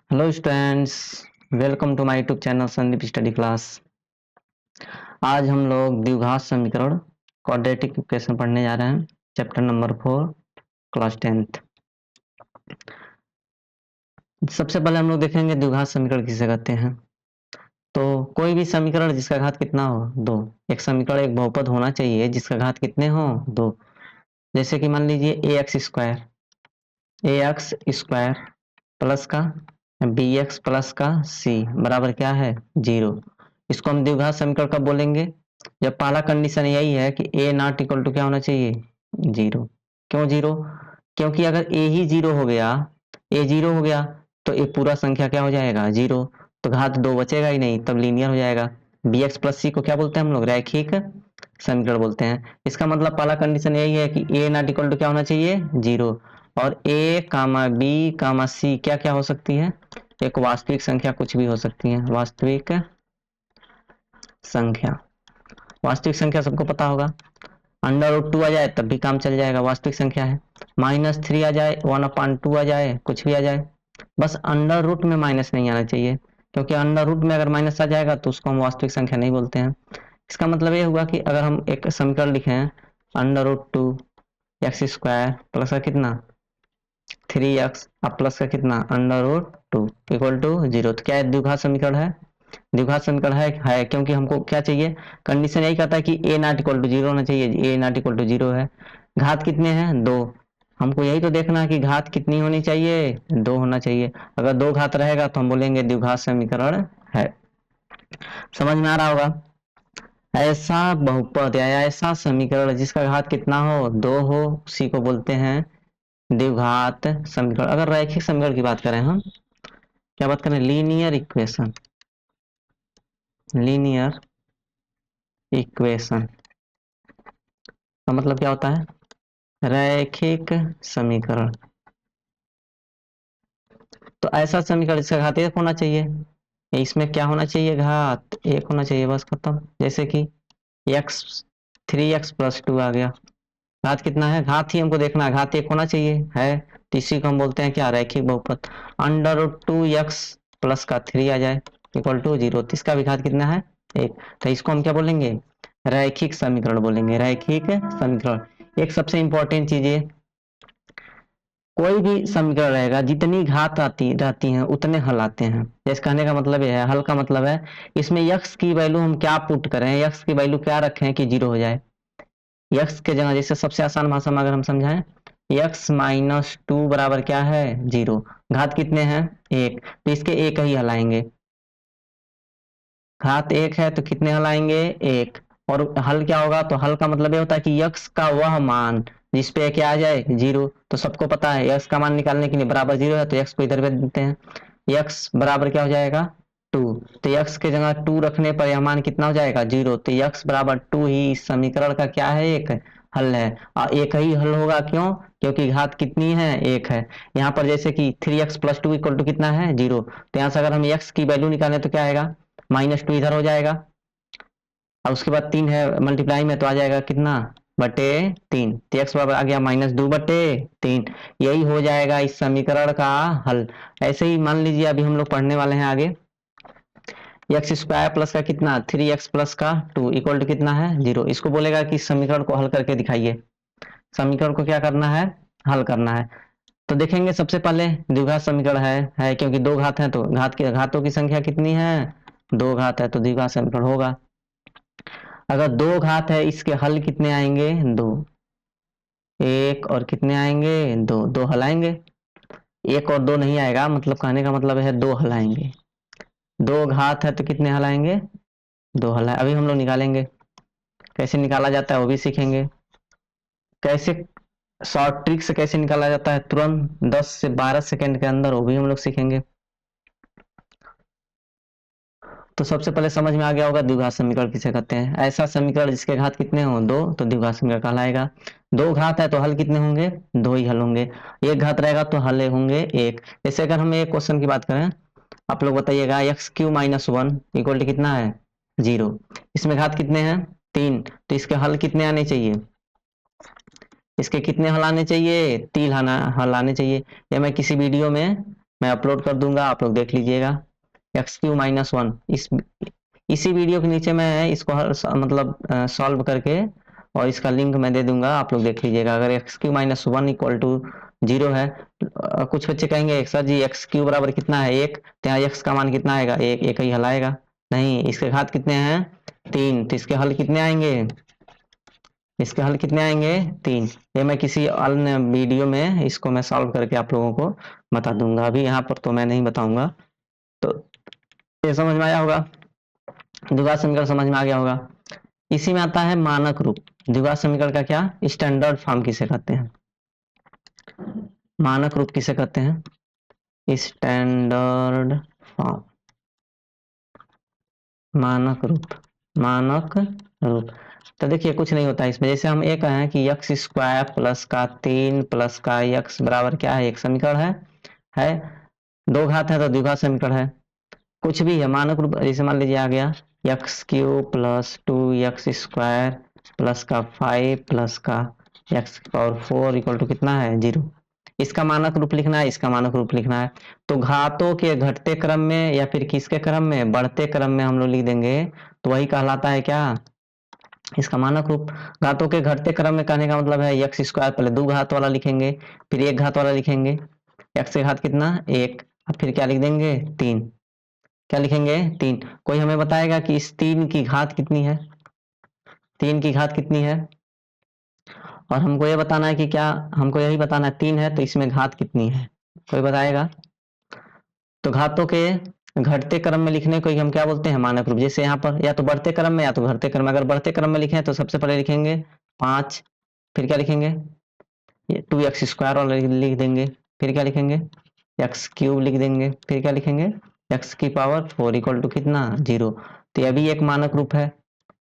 Hello students, welcome to my YouTube channel Sandeep study class. आज हम लोग द्विघात समीकरण क्वाड्रेटिक इक्वेशन पढ़ने जा रहे हैं। Chapter number 4, class 10th। सबसे पहले हम लोग देखेंगे द्विघात समीकरण किसे कहते हैं। तो कोई भी समीकरण जिसका घात कितना हो, 2। एक समीकरण एक बहुपद होना चाहिए जिसका घात कितने हो, 2। जैसे कि मान लीजिए ए एक्स स्क्वायर प्लस का बी एक्स प्लस का सी बराबर क्या है, 0। इसको हम द्विघात समीकरण कब बोलेंगे, जब पहला कंडीशन यही है कि ए नॉट इक्वल टू क्या होना चाहिए, 0। क्यों 0? क्योंकि अगर ए ही 0 हो गया, ए 0 हो गया तो ये पूरा संख्या क्या हो जाएगा, 0। तो घात 2 बचेगा ही नहीं, तब लीनियर हो जाएगा। बी एक्स प्लस सी को क्या बोलते हैं हम लोग, रैखिक समीकरण बोलते हैं। इसका मतलब पहला कंडीशन यही है कि ए नॉट इक्वल टू क्या होना चाहिए, 0। और ए कामा बी कामा सी क्या क्या हो सकती है, एक वास्तविक संख्या कुछ भी हो सकती है। वास्तविक संख्या, वास्तविक संख्या सबको पता होगा, √2 आ जाए तब भी काम चल जाएगा, वास्तविक संख्या है। -3 आ जाए, 1/2 आ जाए, कुछ भी आ जाए, बस अंडर रूट में माइनस नहीं आना चाहिए, क्योंकि अंडर रूट में अगर माइनस आ जाएगा तो उसको हम वास्तविक संख्या नहीं बोलते हैं। इसका मतलब ये हुआ कि अगर हम एक समीकरण लिखे √2 एक्स स्क्वायर प्लस का कितना 3x अब प्लस का कितना √2 इक्वल टू 0, तो क्या द्विघात समीकरण है, द्विघात समीकरण है। क्योंकि हमको क्या चाहिए, कंडीशन यही कहता है कि ए नॉट इक्वल टू 0 होना चाहिए, ए नॉट इक्वल टू 0 है। घात कितने हैं, 2। हमको यही तो देखना है कि घात कितनी होनी चाहिए, 2 होना चाहिए। अगर 2 घात रहेगा तो हम बोलेंगे द्विघात समीकरण है। समझ में आ रहा होगा। ऐसा बहुपद या ऐसा समीकरण जिसका घात कितना हो, 2 हो, उसी को बोलते हैं द्विघात समीकरण। अगर रैखिक समीकरण की बात करें, हम क्या बात करें, लीनियर इक्वेशन, लीनियर इक्वेशन का मतलब क्या होता है, रैखिक समीकरण। तो ऐसा समीकरण जिसका घात 1 होना चाहिए, इसमें क्या होना चाहिए, घात 1 होना चाहिए, बस खत्म। जैसे कि एक्स 3x प्लस 2 आ गया, घात कितना है, घात ही हमको देखना है, घात 1 होना चाहिए है, तो इसी को हम बोलते हैं क्या, रैखिक बहुपद। √2x प्लस का 3 आ जाए इक्वल टू 0, तो इसका भी घात कितना है, 1। तो इसको हम क्या बोलेंगे, रैखिक समीकरण बोलेंगे, रैखिक समीकरण। एक सबसे इंपॉर्टेंट चीज है, कोई भी समीकरण रहेगा जितनी घात आती रहती हैं उतने हल आते हैं। जैसे कहने का मतलब ये है, हल का मतलब है इसमें यक्स की वैल्यू हम क्या पुट करें, यक्स की वैल्यू क्या रखें कि 0 हो जाए। यक्स के जगह, जैसे सबसे आसान भाषा में अगर हम समझाएं, x-2 बराबर क्या है, 0। घात कितने हैं, 1, तो इसके एक ही हलाएंगे। घात 1 है तो कितने हलाएंगे, 1। और हल क्या होगा, तो हल का मतलब ये होता है कि यक्स का वह मान जिसपे क्या आ जाए, 0। तो सबको पता है यक्स का मान निकालने के लिए बराबर 0 है, तो यक्स को इधर भेज देते हैं। यक्स बराबर क्या हो जाएगा, 2। तो यक्स के जगह 2 रखने पर यह मान कितना हो जाएगा, 0। तो यक्स बराबर 2 ही इस समीकरण का क्या है, एक हल है। और एक ही हल होगा, क्यों, क्योंकि घात कितनी है, 1 है। यहाँ पर जैसे कि 3x प्लस 2 इक्वल टू कितना है, 0। तो यहाँ से अगर हम x की वैल्यू निकालें तो क्या आएगा, -2 इधर हो जाएगा, और उसके बाद 3 है मल्टीप्लाई में, तो आ जाएगा कितना, बटे 3। तो एक्स बराबर आ गया -2/3। यही हो जाएगा इस समीकरण का हल। ऐसे ही मान लीजिए अभी हम लोग पढ़ने वाले हैं आगे, एक्स स्क्वायर प्लस का कितना 3x प्लस का 2 इक्वल टू कितना है, 0। इसको बोलेगा कि समीकरण को हल करके दिखाइए। समीकरण को क्या करना है, हल करना है। तो देखेंगे सबसे पहले द्विघात समीकरण है क्योंकि 2 घात है तो घात के घातों की संख्या कितनी है, 2 घात है, तो द्विघात समीकरण होगा। अगर 2 घात है, इसके हल कितने आएंगे, 2। 1 और कितने आएंगे, 2, 2 हल आएंगे। 1 और 2 नहीं आएगा, मतलब कहने का मतलब है 2 हल आएंगे। 2 घात है तो कितने हल आएंगे, 2 हल है। अभी हम लोग निकालेंगे, कैसे निकाला जाता है वो भी सीखेंगे। कैसे शॉर्ट ट्रिक से कैसे निकाला जाता है तुरंत 10 से 12 सेकंड के अंदर, वो भी हम लोग सीखेंगे। तो सबसे पहले समझ में आ गया होगा द्विघात समीकरण किसे कहते हैं। ऐसा समीकरण जिसके घात कितने हो, 2, तो द्विघात समीकरण कहलाएगा। 2 घात है तो हल कितने होंगे, 2 ही हल होंगे। 1 घात रहेगा तो हल होंगे 1। जैसे अगर हम एक क्वेश्चन की बात करें, आप लोग बताइएगा x³ - 1 इक्वल टू कितना है, 0। इसमें घात कितने हैं, 3, तो इसके हल कितने आने चाहिए, इसके कितने हल आने चाहिए, 3 हल आने चाहिए। या मैं किसी वीडियो में मैं अपलोड कर दूंगा, आप लोग देख लीजिएगा। x³ - 1 इसी वीडियो के नीचे मैं इसको मतलब सॉल्व करके और इसका लिंक मैं दे दूंगा, आप लोग देख लीजिएगा। अगर x³ - 1 = 0 है, कुछ बच्चे कहेंगे सर जी x³ बराबर कितना है 1, तो यहाँ x का मान कितना आएगा 1, एक ही हल आएगा। नहीं, इसके घात कितने हैं 3, तो इसके हल कितने आएंगे, इसके हल कितने आएंगे 3। ये मैं किसी अन्य वीडियो में इसको मैं सॉल्व करके आप लोगों को बता दूंगा, अभी यहाँ पर तो मैं नहीं बताऊंगा। तो ये समझ में आया होगा, द्विघात समीकरण समझ में आ गया होगा। इसी में आता है मानक रूप। द्विघात समीकरण का क्या स्टैंडर्ड फॉर्म किसे कहते हैं, मानक रूप किसे कहते हैं, स्टैंडर्ड फॉर्म, मानक रूप, मानक रूप। तो देखिए कुछ नहीं होता इसमें, जैसे हम ये कहें कि x² प्लस का 3 प्लस का x बराबर क्या है, एक समीकरण है दो घात है तो द्विघात समीकरण है। कुछ भी है मानक रूप, जैसे मान लीजिए आ गया x³ प्लस 2x² प्लस का 5 प्लस का x⁴ इक्वल टू कितना है 0। इसका मानक रूप लिखना है, इसका मानक रूप लिखना है। तो घातों के घटते क्रम में या फिर किसके क्रम में, बढ़ते क्रम में हम लोग लिख देंगे, तो वही कहलाता है क्या, इसका मानक रूप। घातों के घटते क्रम में कहने का मतलब है x², पहले 2 घात वाला लिखेंगे, फिर 1 घात वाला लिखेंगे, x के घात कितना 1, अब फिर क्या लिख देंगे 3, क्या लिखेंगे 3। कोई हमें बताएगा कि इस 3 की घात कितनी है, 3 की घात कितनी है, और हमको ये बताना है कि क्या, हमको यही बताना है 3 है तो इसमें घात कितनी है, कोई बताएगा। तो घातों के घटते क्रम में लिखने को हम क्या बोलते हैं मानक रूप। जैसे यहाँ पर या तो बढ़ते क्रम में या तो घटते क्रम में, अगर बढ़ते क्रम में लिखें तो सबसे पहले लिखेंगे 5, फिर क्या लिखेंगे ये 2x² वाला लिख देंगे, फिर क्या लिखेंगे x³ लिख देंगे, फिर क्या लिखेंगे x⁴ इक्वल टू कितना 0। तो यह भी एक मानक रूप है।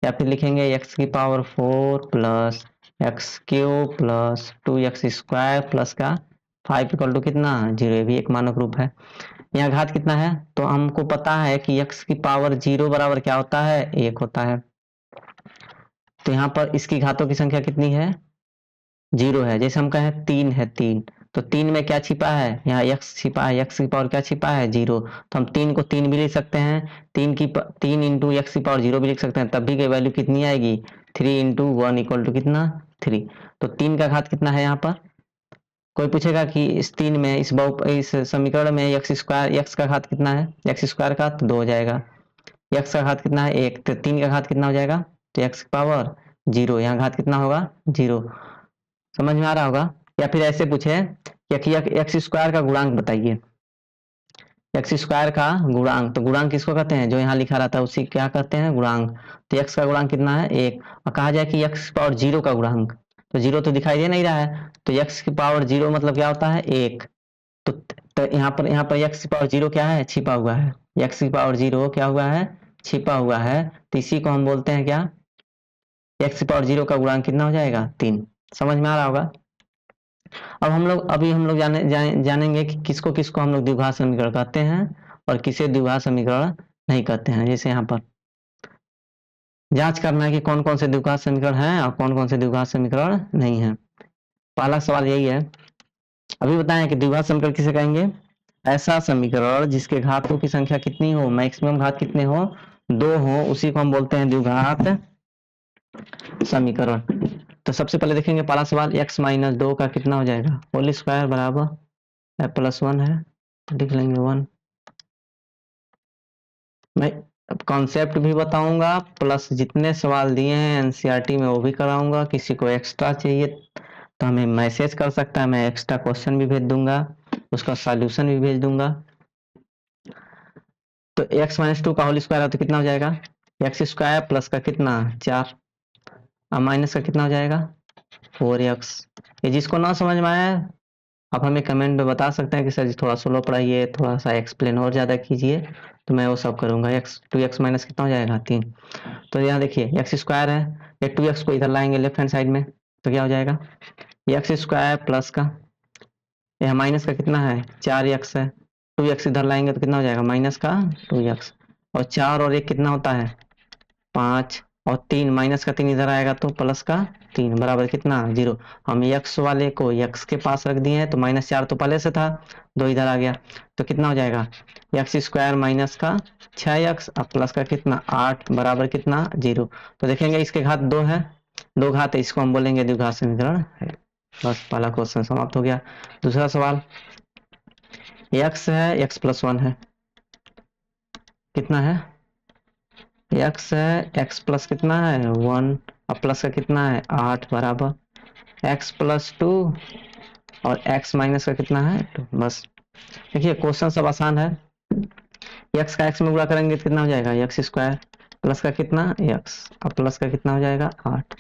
या फिर लिखेंगे x⁴ plus x³ plus 2x² plus का 5 इक्वल टू कितना 0, ये भी एक मानक रूप है। यहाँ घात कितना है, तो हमको पता है कि x⁴ बराबर क्या होता है 1 होता है। तो यहाँ पर इसकी घातों की संख्या कितनी है 0 है। जैसे हम कहें 3 है, 3 तो 3 में क्या छिपा है, यहाँ x छिपा है, x⁴ क्या छिपा है 0, तो हम 3 को 3 भी लिख सकते हैं, 3 इंटू x⁴ भी लिख सकते हैं, तब भी की वैल्यू कितनी आएगी 3 इंटू 1 इक्वल टू कितना 3। तो 3 का घात कितना है यहाँ पर, कोई पूछेगा कि इस 3 में इस समीकरण में x का घात कितना है, x² का तो 2 हो जाएगा, x का घात कितना है 1, तो 3 का घात कितना हो जाएगा, तो x⁴ 0, यहाँ घात कितना होगा 0। समझ में आ रहा होगा। या फिर ऐसे पूछे कि x² का गुणांक बताइए, x² का गुणांक, तो गुणांक किसको कहते हैं, जो यहाँ लिखा रहता है उसी क्या कहते हैं गुणांक। तो x का गुणांक कितना है 1, और कहा जाए कि x⁴ का गुणांक, तो 0 तो दिखाई दे नहीं रहा है, तो x⁴ मतलब क्या होता है 1। तो यहाँ पर x⁴ क्या है छिपा हुआ है, x⁴ क्या हुआ है छिपा हुआ है, तो इसी को हम बोलते हैं क्या, x⁴ का गुणांक कितना हो जाएगा 3। समझ में आ रहा होगा। अब हम लोग जानेंगे कि किसको किसको हम लोग द्विघात समीकरण कहते हैं और किसे द्विघात समीकरण नहीं कहते हैं। जैसे यहाँ पर जांच करना है कि कौन कौन से द्विघात समीकरण हैं और कौन कौन से द्विघात समीकरण नहीं है। पहला सवाल यही है, अभी बताएं कि द्विघात समीकरण किसे कहेंगे, ऐसा समीकरण जिसके घातों की संख्या कितनी हो, मैक्सिमम घात कितने हो 2 हो, उसी को हम बोलते हैं द्विघात समीकरण। तो सबसे पहले देखेंगे पहला सवाल, x-2 का कितना हो जाएगा होल स्क्वायर बराबर +1 है, तो लिख लेंगे 1। मैं कॉन्सेप्ट भी बताऊंगा प्लस जितने सवाल दिए हैं एनसीईआरटी में वो भी कराऊंगा। किसी को एक्स्ट्रा चाहिए तो हमें मैसेज कर सकता है, मैं एक्स्ट्रा क्वेश्चन भी भेज दूंगा, उसका सॉल्यूशन भी भेज दूंगा। तो x-2 का होल स्क्वायर है तो कितना हो जाएगा x² प्लस का कितना 4, अब माइनस का कितना हो जाएगा 4x। ये जिसको ना समझ में आया आप हमें कमेंट में बता सकते हैं कि सर जी थोड़ा स्लो पढ़ाइए, थोड़ा सा एक्सप्लेन और ज़्यादा कीजिए, तो मैं वो सब करूँगा। 2x माइनस कितना हो जाएगा 3। तो यहाँ देखिए x² है, ये 2x को इधर लाएंगे लेफ्ट हैंड साइड में, तो क्या हो जाएगा x² प्लस का यहाँ माइनस का कितना है 4x है, 2x इधर लाएंगे तो कितना हो जाएगा माइनस का 2x, और 4 और 1 कितना होता है 5, और 3 माइनस का 3 इधर आएगा तो प्लस का 3 बराबर कितना 0। हम x वाले को x के पास रख दिए हैं तो -4 तो पहले से था, 2 इधर आ गया तो कितना हो जाएगा एक्स स्क्वायर माइनस का 6x अब प्लस का कितना 8 बराबर कितना 0। तो देखेंगे इसके घात 2 है, 2 घात है, इसको हम बोलेंगे द्विघात समीकरण है। बस पहला क्वेश्चन समाप्त हो गया। दूसरा सवाल x है x प्लस 1 है, कितना है x है x प्लस कितना है 1 अब प्लस का कितना है 8 बराबर x प्लस 2 और x माइनस का कितना है 2। बस देखिए क्वेश्चन सब आसान है। x का x में गुणा करेंगे तो कितना हो जाएगा एक्स स्क्वायर प्लस का कितना x अब प्लस का कितना हो जाएगा 8।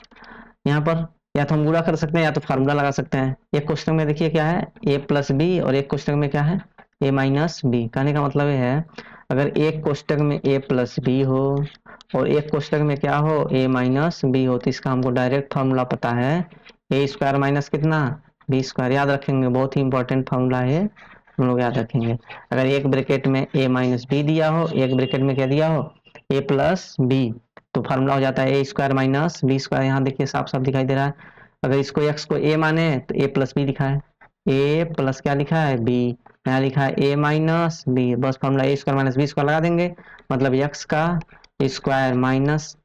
यहाँ पर या तो हम गुणा कर सकते हैं या तो फार्मूला लगा सकते हैं। एक क्वेश्चन में देखिए क्या है a प्लस बी और एक क्वेश्चन में क्या है a माइनस बी। कहने का मतलब ये है अगर एक क्वेश्चन में a प्लस बी हो और एक क्वेश्चन में क्या हो a माइनस बी हो तो इसका हमको डायरेक्ट फार्मूला पता है a स्क्वायर माइनस कितना बी स्क्वायर। याद रखेंगे, बहुत ही इंपॉर्टेंट फार्मूला है, हम लोग याद रखेंगे। अगर एक ब्रैकेट में a माइनस बी दिया हो, एक ब्रैकेट में क्या दिया हो a प्लस बी, तो फार्मूला हो जाता है ए स्क्वायर माइनस बी स्क्वायर। यहाँ देखिए साफ साफ दिखाई दे रहा है। अगर इसको x को a माने तो a प्लस बी लिखा है, a प्लस क्या लिखा है b, यहाँ लिखा है a माइनस बी। बस फार्मूला ए स्क्वायर माइनस बी स्क्वायर लगा देंगे, मतलब x का स्क्वायर माइनस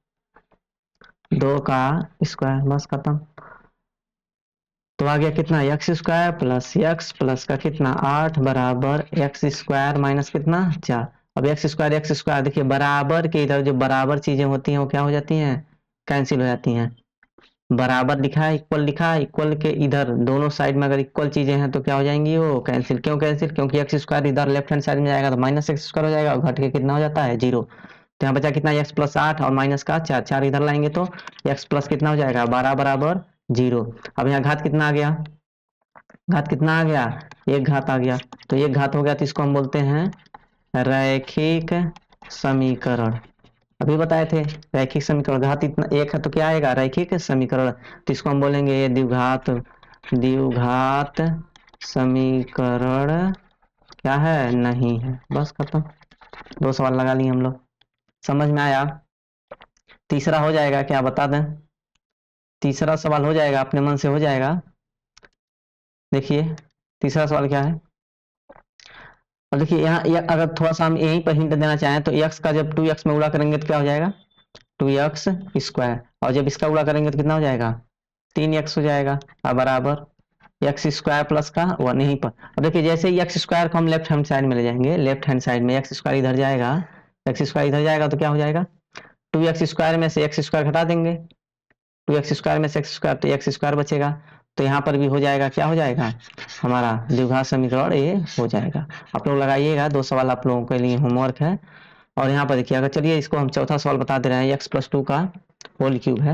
2 का स्क्वायर, बस खत्म। तो आ गया कितना x square plus x plus का कितना 8 बराबर एक्स स्क्वायर माइनस कितना 4। अब एक्स स्क्वायर देखिए बराबर के इधर जो बराबर चीजें होती हैं वो क्या हो जाती हैं कैंसिल हो जाती हैं। बराबर लिखा है इक्वल लिखा है, इक्वल के इधर दोनों साइड में अगर इक्वल चीजें हैं तो क्या हो जाएंगी वो कैंसिल। क्यों कैंसिल, क्योंकि एक्स स्क्वायर इधर लेफ्ट हैंड साइड में जाएगा तो माइनस एक्स स्क्वायर हो जाएगा और घट के कितना हो जाता है 0। तो यहाँ बचा कितना एक्स प्लस 8 और माइनस का 4, 4 इधर लाएंगे तो एक्स प्लस कितना हो जाएगा 12 बराबर 0। अब यहाँ घात कितना आ गया, घात कितना आ गया एक घात आ गया, तो एक घात हो गया तो इसको हम बोलते हैं रैखिक समीकरण। अभी बताए थे रैखिक समीकरण, घात इतना एक है तो क्या आएगा रैखिक समीकरण। तो इसको हम बोलेंगे ये द्विघात द्विघात समीकरण क्या है नहीं है। बस खत्म, 2 सवाल लगा लिए हम लोग, समझ में आया। तीसरा हो जाएगा क्या बता दें, तीसरा सवाल हो जाएगा अपने मन से हो जाएगा। देखिए तीसरा सवाल क्या है, अब देखिए यहाँ अगर थोड़ा सा हम यहीं पर हिंट देना चाहें तो x का जब 2x में गुणा करेंगे तो क्या हो जाएगा 2x स्क्वायर, और जब इसका गुणा करेंगे तो कितना हो जाएगा 3x हो जाएगा। अब बराबर एक्स स्क्वायर प्लस का 1 यहीं पर। अब देखिए जैसे ही एक्स स्क्वायर को हम लेफ्ट हैंड साइड में ले जाएंगे, लेफ्ट हैंड साइड में एक्स स्क्वायर इधर जाएगा, एक्स स्क्वायर इधर जाएगा तो क्या हो जाएगा 2x स्क्वायर में से एक्स स्क्वायर घटा देंगे, 2x स्क्वायर में से एक्स स्क्वायर तो एक्स स्क्वायर बचेगा। तो यहाँ पर भी हो जाएगा क्या हो जाएगा हमारा द्विघात समीकरण ये हो जाएगा। आप लोग लगाइएगा, 2 सवाल आप लोगों के लिए होमवर्क है। और यहाँ पर देखिए अगर चलिए इसको हम चौथा सवाल बता दे रहे हैं, x प्लस 2 का होल क्यूब है।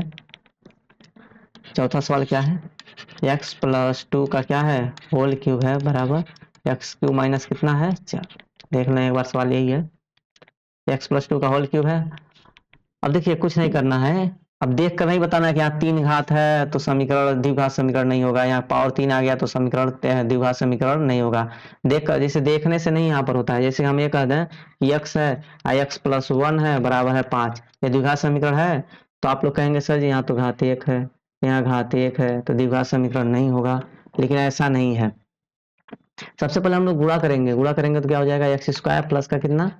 चौथा सवाल क्या है x प्लस 2 का क्या है होल क्यूब है बराबर एक्स क्यूब माइनस कितना है 4। देख लें एक बार सवाल यही है, x प्लस 2 का होल क्यूब है। अब देखिए कुछ नहीं करना है, अब देख कर नहीं बताना है कि यहाँ 3 घात है तो समीकरण द्विघात समीकरण नहीं होगा, यहाँ पावर 3 आ गया तो समीकरण द्विघात समीकरण नहीं होगा। देख कर जैसे देखने से नहीं यहाँ पर होता है, जैसे हम ये कह दें कि x है x प्लस 1 है बराबर है 5, ये द्विघात समीकरण है। तो आप लोग कहेंगे सर जी यहाँ तो घात 1 है, यहाँ घात 1 है तो द्विघात समीकरण नहीं होगा, लेकिन ऐसा नहीं है। सबसे पहले हम लोग गुणा करेंगे, गुणा करेंगे तो क्या हो जाएगा एक्स स्क्वायर प्लस का कितना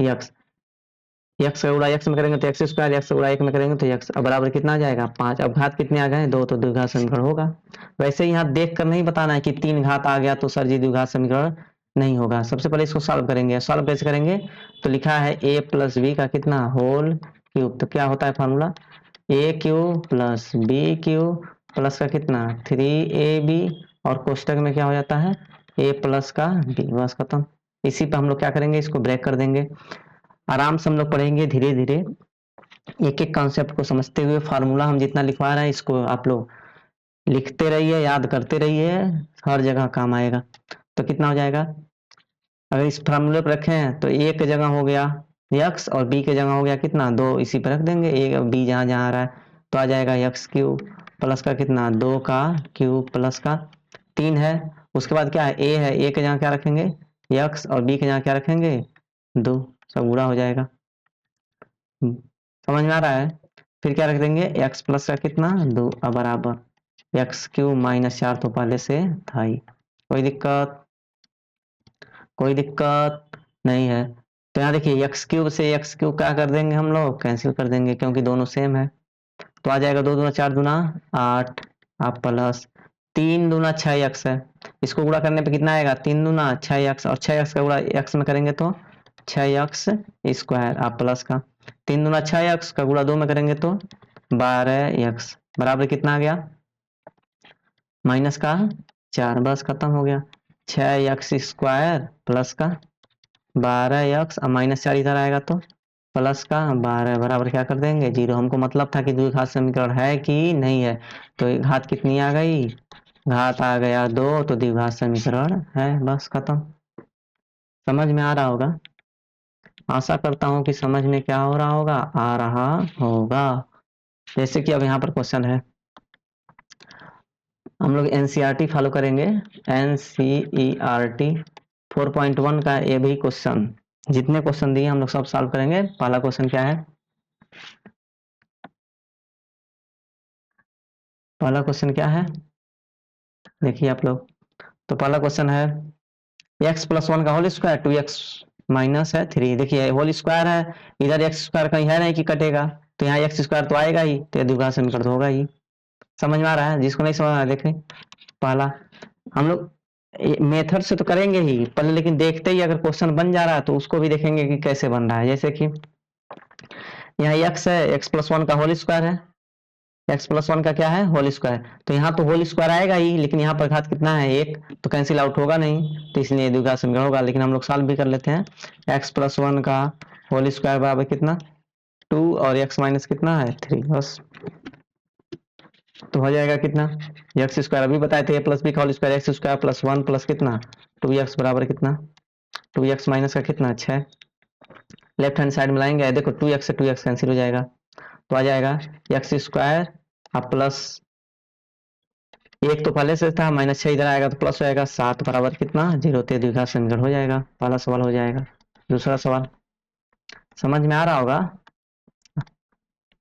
एक्स, एक्स का गुणा एक्स में करेंगे तो एक्स स्क्वायर, एक्स गुणा एक में करेंगे तो एक्स बराबर कितना आ जाएगा 5। अब घात कितने आ गए 2 तो द्विघात समीकरण होगा। वैसे ही यहाँ देख कर नहीं बताना है कि 3 घात आ गया तो सर जी द्विघात समीकरण नहीं होगा। सबसे पहले इसको सॉल्व करेंगे, सॉल्व कैसे करेंगे तो लिखा है a प्लस बी का कितना होल क्यूब, तो क्या होता है formula A cube plus B cube plus का कितना 3ab और कोष्टक में क्या हो जाता है a प्लस का b। बस खत्म। इसी पे हम लोग क्या करेंगे इसको ब्रेक कर देंगे। आराम से हम लोग पढ़ेंगे धीरे धीरे, एक एक कॉन्सेप्ट को समझते हुए। फार्मूला हम जितना लिखवा रहे हैं इसको आप लोग लिखते रहिए, याद करते रहिए, हर जगह काम आएगा। तो कितना हो जाएगा अगर इस फार्मूले पर रखें तो ए की जगह हो गया x और b की जगह हो गया कितना 2, इसी पर रख देंगे ए और b जहां जहां आ रहा है तो आ जाएगा एक्स क्यूब प्लस का कितना 2 का क्यूब प्लस का 3 है। उसके बाद क्या है a है, a के जगह क्या रखेंगे x और b के जगह क्या रखेंगे 2, सब गुणा हो जाएगा। समझ में आ रहा है। फिर क्या रख देंगे, एक्स प्लस का कितना 2 बराबर एक्स क्यूब माइनस 4 तो पहले से था ही। कोई दिक्कत, कोई दिक्कत नहीं है। तो यहाँ देखिए एक्स क्यूब से एक्स क्यूब क्या कर देंगे, हम लोग कैंसिल कर देंगे क्योंकि दोनों सेम है। तो आ जाएगा 2 दूना 4 दूना 8 आप प्लस 3 दूना 6 एक्स है। इसको गुणा करने पे कितना आएगा, 3 दूना 6 एक्स, और 6 एक्स का गुणा एक्स में करेंगे तो 6 एक्स स्क्वायर आप प्लस का 3 दूना 6 एक्स का गुणा 2 में करेंगे तो 12 एक्स बराबर कितना आ गया, माइनस का 4। बस खत्म हो गया। 6 एक्स स्क्वायर प्लस का 12 एक्स और माइनस 4 इधर आएगा तो प्लस का 12 बराबर क्या कर देंगे 0। हमको मतलब था कि द्विघात समीकरण है कि नहीं है, तो घात कितनी आ गई, घात आ गया 2, तो द्विघात समीकरण है। बस खत्म। समझ में आ रहा होगा, आशा करता हूँ कि समझ में क्या हो रहा होगा, आ रहा होगा। जैसे कि अब यहाँ पर क्वेश्चन है, हम लोग एनसीईआरटी फॉलो करेंगे। एनसीईआरटी 4.1 का ये भी क्वेश्चन, जितने क्वेश्चन दिए हम लोग सब सॉल्व करेंगे। पहला क्वेश्चन क्या है, पहला क्वेश्चन क्या है देखिए आप लोग। तो पहला क्वेश्चन है एक्स प्लस 1 का होल स्क्वायर 2x माइनस है 3। देखिए होल स्क्वायर है, इधर एक्स स्क्वायर कहीं है नहीं कि कटेगा, तो यहाँ एक्स स्क्वायर तो आएगा ही, तो द्विघात समीकरण तो होगा ही। समझ में आ रहा है, जिसको नहीं समझ आ रहा है देखें। पहला हम लोग मेथड से तो करेंगे ही पहले, लेकिन देखते ही अगर क्वेश्चन बन जा रहा है तो उसको भी देखेंगे कि कैसे बन रहा है। जैसे कि यहाँ एक्स है, एक्स प्लस 1 का होल स्क्वायर है, एक्स प्लस 1 का क्या है होल स्क्वायर, तो यहाँ तो होल स्क्वायर आएगा ही, लेकिन यहाँ पर घात कितना है 1, तो कैंसिल आउट होगा नहीं, तो इसलिए द्विघात समीकरण होगा। लेकिन हम लोग सॉल्व भी कर लेते हैं। एक्स प्लस 1 का होल स्क्वायर बराबर कितना 2 और एक्स माइनस कितना है 3, बस तो हो जाएगा कितना, एक्स स्क्वायर अभी बताए थे, ए प्लस बी का whole square X square plus 1 plus कितना 2x बराबर कितना 2x माइनस का कितना 6। लेफ्ट हैंड साइड में लाएंगे, देखो 2x से 2x कैंसिल हो जाएगा, तो आ जाएगा एक्स स्क्वायर अब प्लस 1 तो पहले से था, माइनस 6 इधर आएगा तो प्लस हो जाएगा 7 बराबर कितना 0। तो द्विघात समीकरण हो जाएगा। पहला सवाल हो जाएगा। दूसरा सवाल समझ में आ रहा होगा।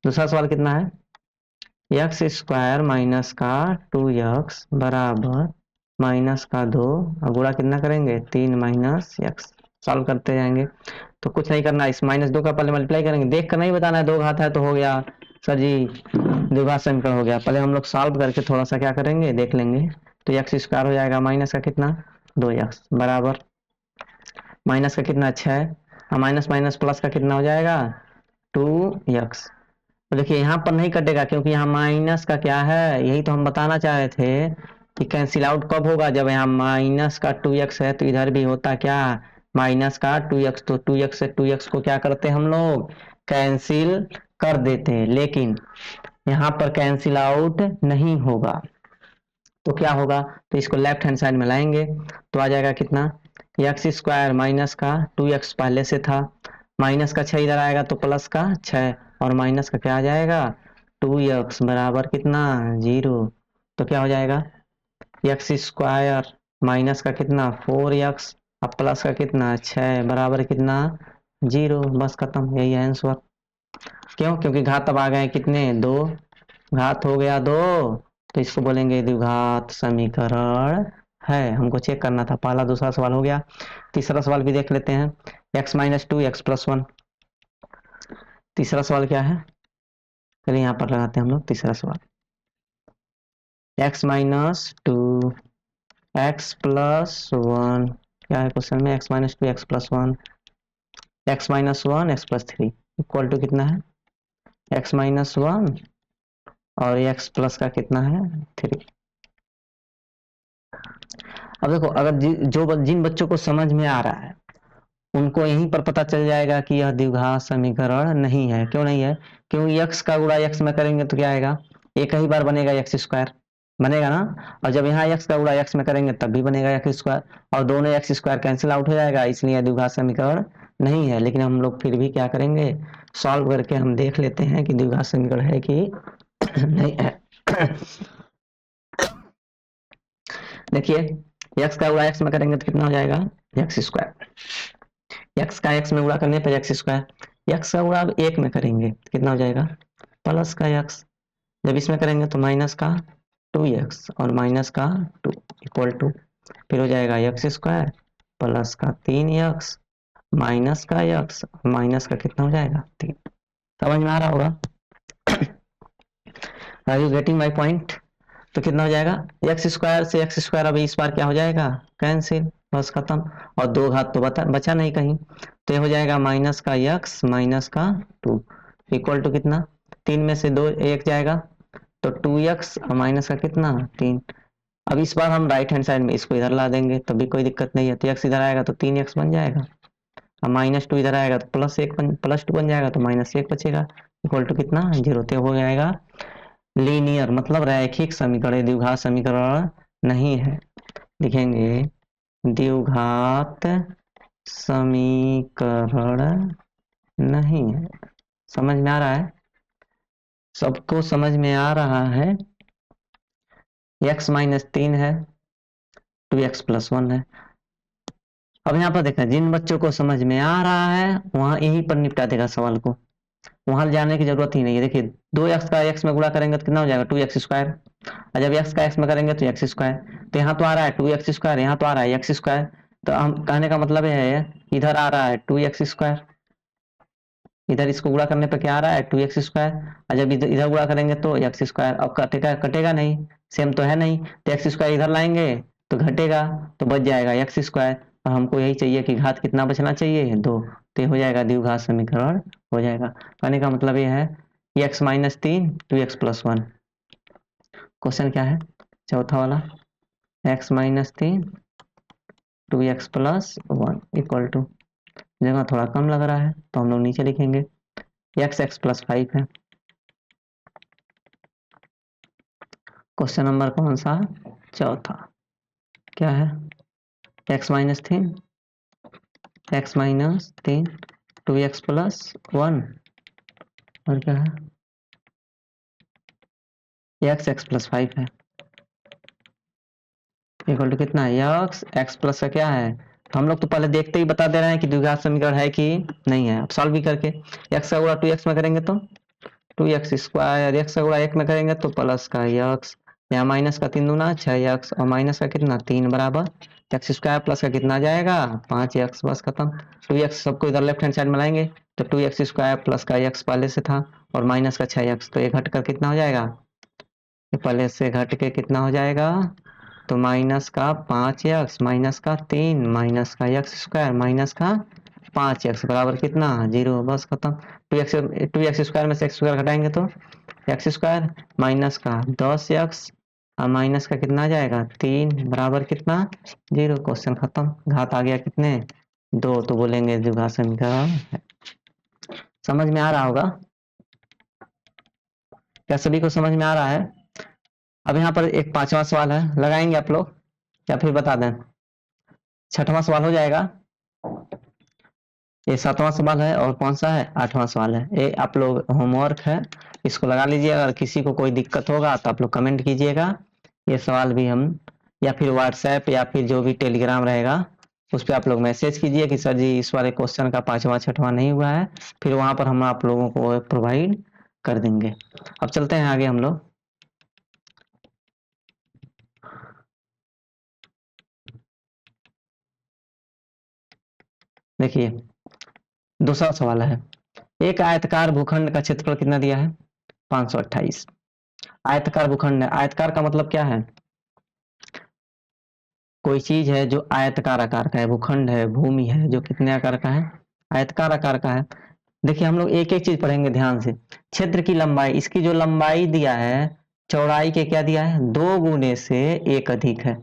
दूसरा सवाल कितना है, एक्स स्क्वायर माइनस का 2x बराबर माइनस का 2 और गुणा कितना करेंगे 3 माइनस एक्स। सॉल्व करते जाएंगे, तो कुछ नहीं करना, इस -2 का पहले मल्टीप्लाई करेंगे, देख कर नहीं बताना है, 2 घात है तो हो गया सर जी द्विघात समीकरण हो गया। पहले हम लोग सॉल्व करके थोड़ा सा क्या करेंगे देख लेंगे। तो एक्स स्क्वायर हो जाएगा माइनस का कितना 2x बराबर माइनस का कितना 6 और माइनस माइनस प्लस का कितना हो जाएगा 2x। तो देखिए यहाँ पर नहीं कटेगा क्योंकि यहाँ माइनस का क्या है, यही तो हम बताना चाह रहे थे कि कैंसिल आउट कब होगा, जब यहाँ माइनस का 2x है तो इधर भी होता क्या माइनस का 2x, तो 2x से 2x को क्या करते हम लोग कैंसिल कर देते हैं, लेकिन यहाँ पर कैंसिल आउट नहीं होगा। तो क्या होगा, तो इसको लेफ्ट हैंड साइड में लाएंगे तो आ जाएगा कितना एक्स स्क्वायर माइनस का 2x पहले से था, माइनस का 6 इधर आएगा तो प्लस का 6 और माइनस का क्या आ जाएगा 2x बराबर कितना 0। तो क्या हो जाएगा एक्स स्क्वायर माइनस का कितना 4x अब प्लस का कितना 6 बराबर कितना 0। बस खत्म, यही है आंसर। क्यों, क्योंकि घात अब आ गए कितने 2, घात हो गया 2, तो इसको बोलेंगे द्विघात समीकरण है। हमको चेक करना था। पहला दूसरा सवाल हो गया। तीसरा सवाल भी देख लेते हैं, x माइनस 2 एक्स प्लस 1। तीसरा सवाल क्या है, चलिए यहाँ पर लगाते हैं हम लोग तीसरा सवाल, x माइनस 2 एक्स प्लस 1। क्या है क्वेश्चन में, x minus 2 X plus 1 X minus 1 X plus 3 equal to कितना है x माइनस 1 और x प्लस का कितना है 3। अब देखो अगर जिन बच्चों को समझ में आ रहा है उनको यहीं पर पता चल जाएगा कि यह द्विघात समीकरण नहीं है। क्यों नहीं है, क्योंकि x का गुणा x में करेंगे तो क्या आएगा, एक ही बार बनेगा एक्स स्क्वायर बनेगा ना, और जब यहाँ x का गुणा x में करेंगे तब भी बनेगा एक्स स्क्वायर, और दोनों एक्स स्क्वायर कैंसिल आउट हो जाएगा, इसलिए द्विघात समीकरण नहीं है। लेकिन हम लोग फिर भी क्या करेंगे, सॉल्व करके हम देख लेते हैं कि द्विघात समीकरण है कि नहीं है। देखिए x का गुणा x में करेंगे तो कितना हो जाएगा एक्स स्क्वायर, x का x में गुणा करने पर एक्स स्क्वायर, x का गुणा अब 1 में करेंगे कितना हो जाएगा प्लस का x, जब इसमें करेंगे तो माइनस का 2x और माइनस का 2 इक्वल टू, फिर हो जाएगा एक्स स्क्वायर प्लस का 3x माइनस का x, माइनस का कितना हो जाएगा 3। समझ में आ रहा होगा? Are you getting my point? तो कितना हो जाएगा, एक्स स्क्वायर से एक्स स्क्वायर अभी इस बार क्या हो जाएगा, कैंसिल, बस खत्म। और दो घात तो बचा नहीं कहीं, तो ये हो जाएगा माइनस का x माइनस का 2 इक्वल टू कितना, 3 में से 2 एक जाएगा तो 2x और माइनस का कितना 3। अब इस बार हम राइट हैंड साइड में इसको इधर ला देंगे तब भी कोई दिक्कत नहीं है, तो x इधर आएगा तो 3x बन जाएगा, और माइनस 2 इधर आएगा तो प्लस 2 बन जाएगा तो माइनस 1 बचेगा, इक्वल टू कितना 0। तो हो जाएगा लीनियर, मतलब रैखिक समीकरण, द्विघात समीकरण नहीं है। लिखेंगे द्विघात समीकरण नहीं है। समझ में आ रहा है? सबको समझ में आ रहा है? x माइनस 3 है, 2x प्लस 1 है। अब यहाँ पर देखा, जिन बच्चों को समझ में आ रहा है वहां यहीं पर निपटा देगा सवाल को, वहां जाने की जरूरत ही नहीं है। देखिए 2x का x में गुणा करेंगे तो कितना हो जाएगा 2x स्क्वायर, और जब x का x में करेंगे तो x स्क्वायर, तो यहाँ तो आ रहा है 2x स्क्वायर, यहाँ तो आ रहा है x स्क्वायर, तो हम कहने का मतलब है इधर आ रहा है 2x स्क्वायर, इधर इसको गुणा करने पर क्या आ रहा है 2x स्क्वायर, और जब इधर इधर गुणा करेंगे तो x स्क्वायर। अब कटेगा कटेगा नहीं, सेम तो है नहीं, तो x स्क्वायर इधर लाएंगे तो घटेगा, तो बच जाएगा x स्क्वायर, और हमको यही चाहिए कि घात कितना बचना चाहिए 2, तो ये हो जाएगा द्विघात समीकरण हो जाएगा। कहने का मतलब ये है x minus 3 2x plus 1। Question क्या है चौथा वाला, x minus 3 2x plus 1 equal to, जगह थोड़ा कम लग रहा है तो हम लोग नीचे लिखेंगे x प्लस 5 है। क्वेश्चन नंबर कौन सा, चौथा, क्या है x माइनस 3 2x प्लस 1, और क्या है x प्लस 5 है, इक्वल टू कितना है x प्लस का क्या है, तो हम लोग तो पहले देखते ही बता दे रहे हैं कि द्विघात समीकरण है कि नहीं है। अब सॉल्व भी करके x का गुणा 2x में करेंगे तो 2x स्क्वायर, x का गुणा 1 में करेंगे तो प्लस का x, यहाँ माइनस का 3 दूना 6x और माइनस का कितना 3 बराबर x स्क्वायर प्लस का कितना जाएगा 5x, बस खत्म। 2x सबको इधर लेफ्ट हैंड साइड में लाएंगे तो 2x स्क्वायर प्लस का x पहले से था और माइनस का 6x, तो ये घट कर कितना हो जाएगा, ये पहले से घट के कितना हो जाएगा, तो माइनस का 5x माइनस का 3 माइनस का x स्क्वायर माइनस का 5x बराबर कितना 0, बस खत्म। 2x स्क्वायर में से x स्क्वायर घटाएंगे तो x स्क्वायर माइनस का 10x और माइनस का कितना आ जाएगा 3 बराबर कितना 0, क्वेश्चन खत्म। घात आ गया कितने 2, तो बोलेंगे द्विघात समीकरण है। समझ में आ रहा होगा? क्या सभी को समझ में आ रहा है? अब यहाँ पर एक 5वां सवाल है, लगाएंगे आप लोग या फिर बता दें? 6वां सवाल हो जाएगा, ये 7वां सवाल है, और कौन सा है 8वां सवाल है। ये आप लोग होमवर्क है, इसको लगा लीजिए। अगर किसी को कोई दिक्कत होगा तो आप लोग कमेंट कीजिएगा, ये सवाल भी हम, या फिर व्हाट्सएप या फिर जो भी टेलीग्राम रहेगा उस पर आप लोग मैसेज कीजिए कि सर जी इस वाले क्वेश्चन का 5वां 6वां नहीं हुआ है, फिर वहां पर हम आप लोगों को प्रोवाइड कर देंगे। अब चलते हैं आगे हम लोग। देखिए दूसरा सवाल है, एक आयतकार भूखंड का क्षेत्रफल कितना दिया है 528। आयतकार भूखंड है, आयतकार का मतलब क्या है, कोई चीज है जो आयतकार आकार का है, भूखंड है भूमि है जो कितने आकार का है आयतकार आकार का है। देखिए हम लोग एक एक चीज पढ़ेंगे ध्यान से। क्षेत्र की लंबाई, इसकी जो लंबाई दिया है चौड़ाई के क्या दिया है 2 गुने से 1 अधिक है।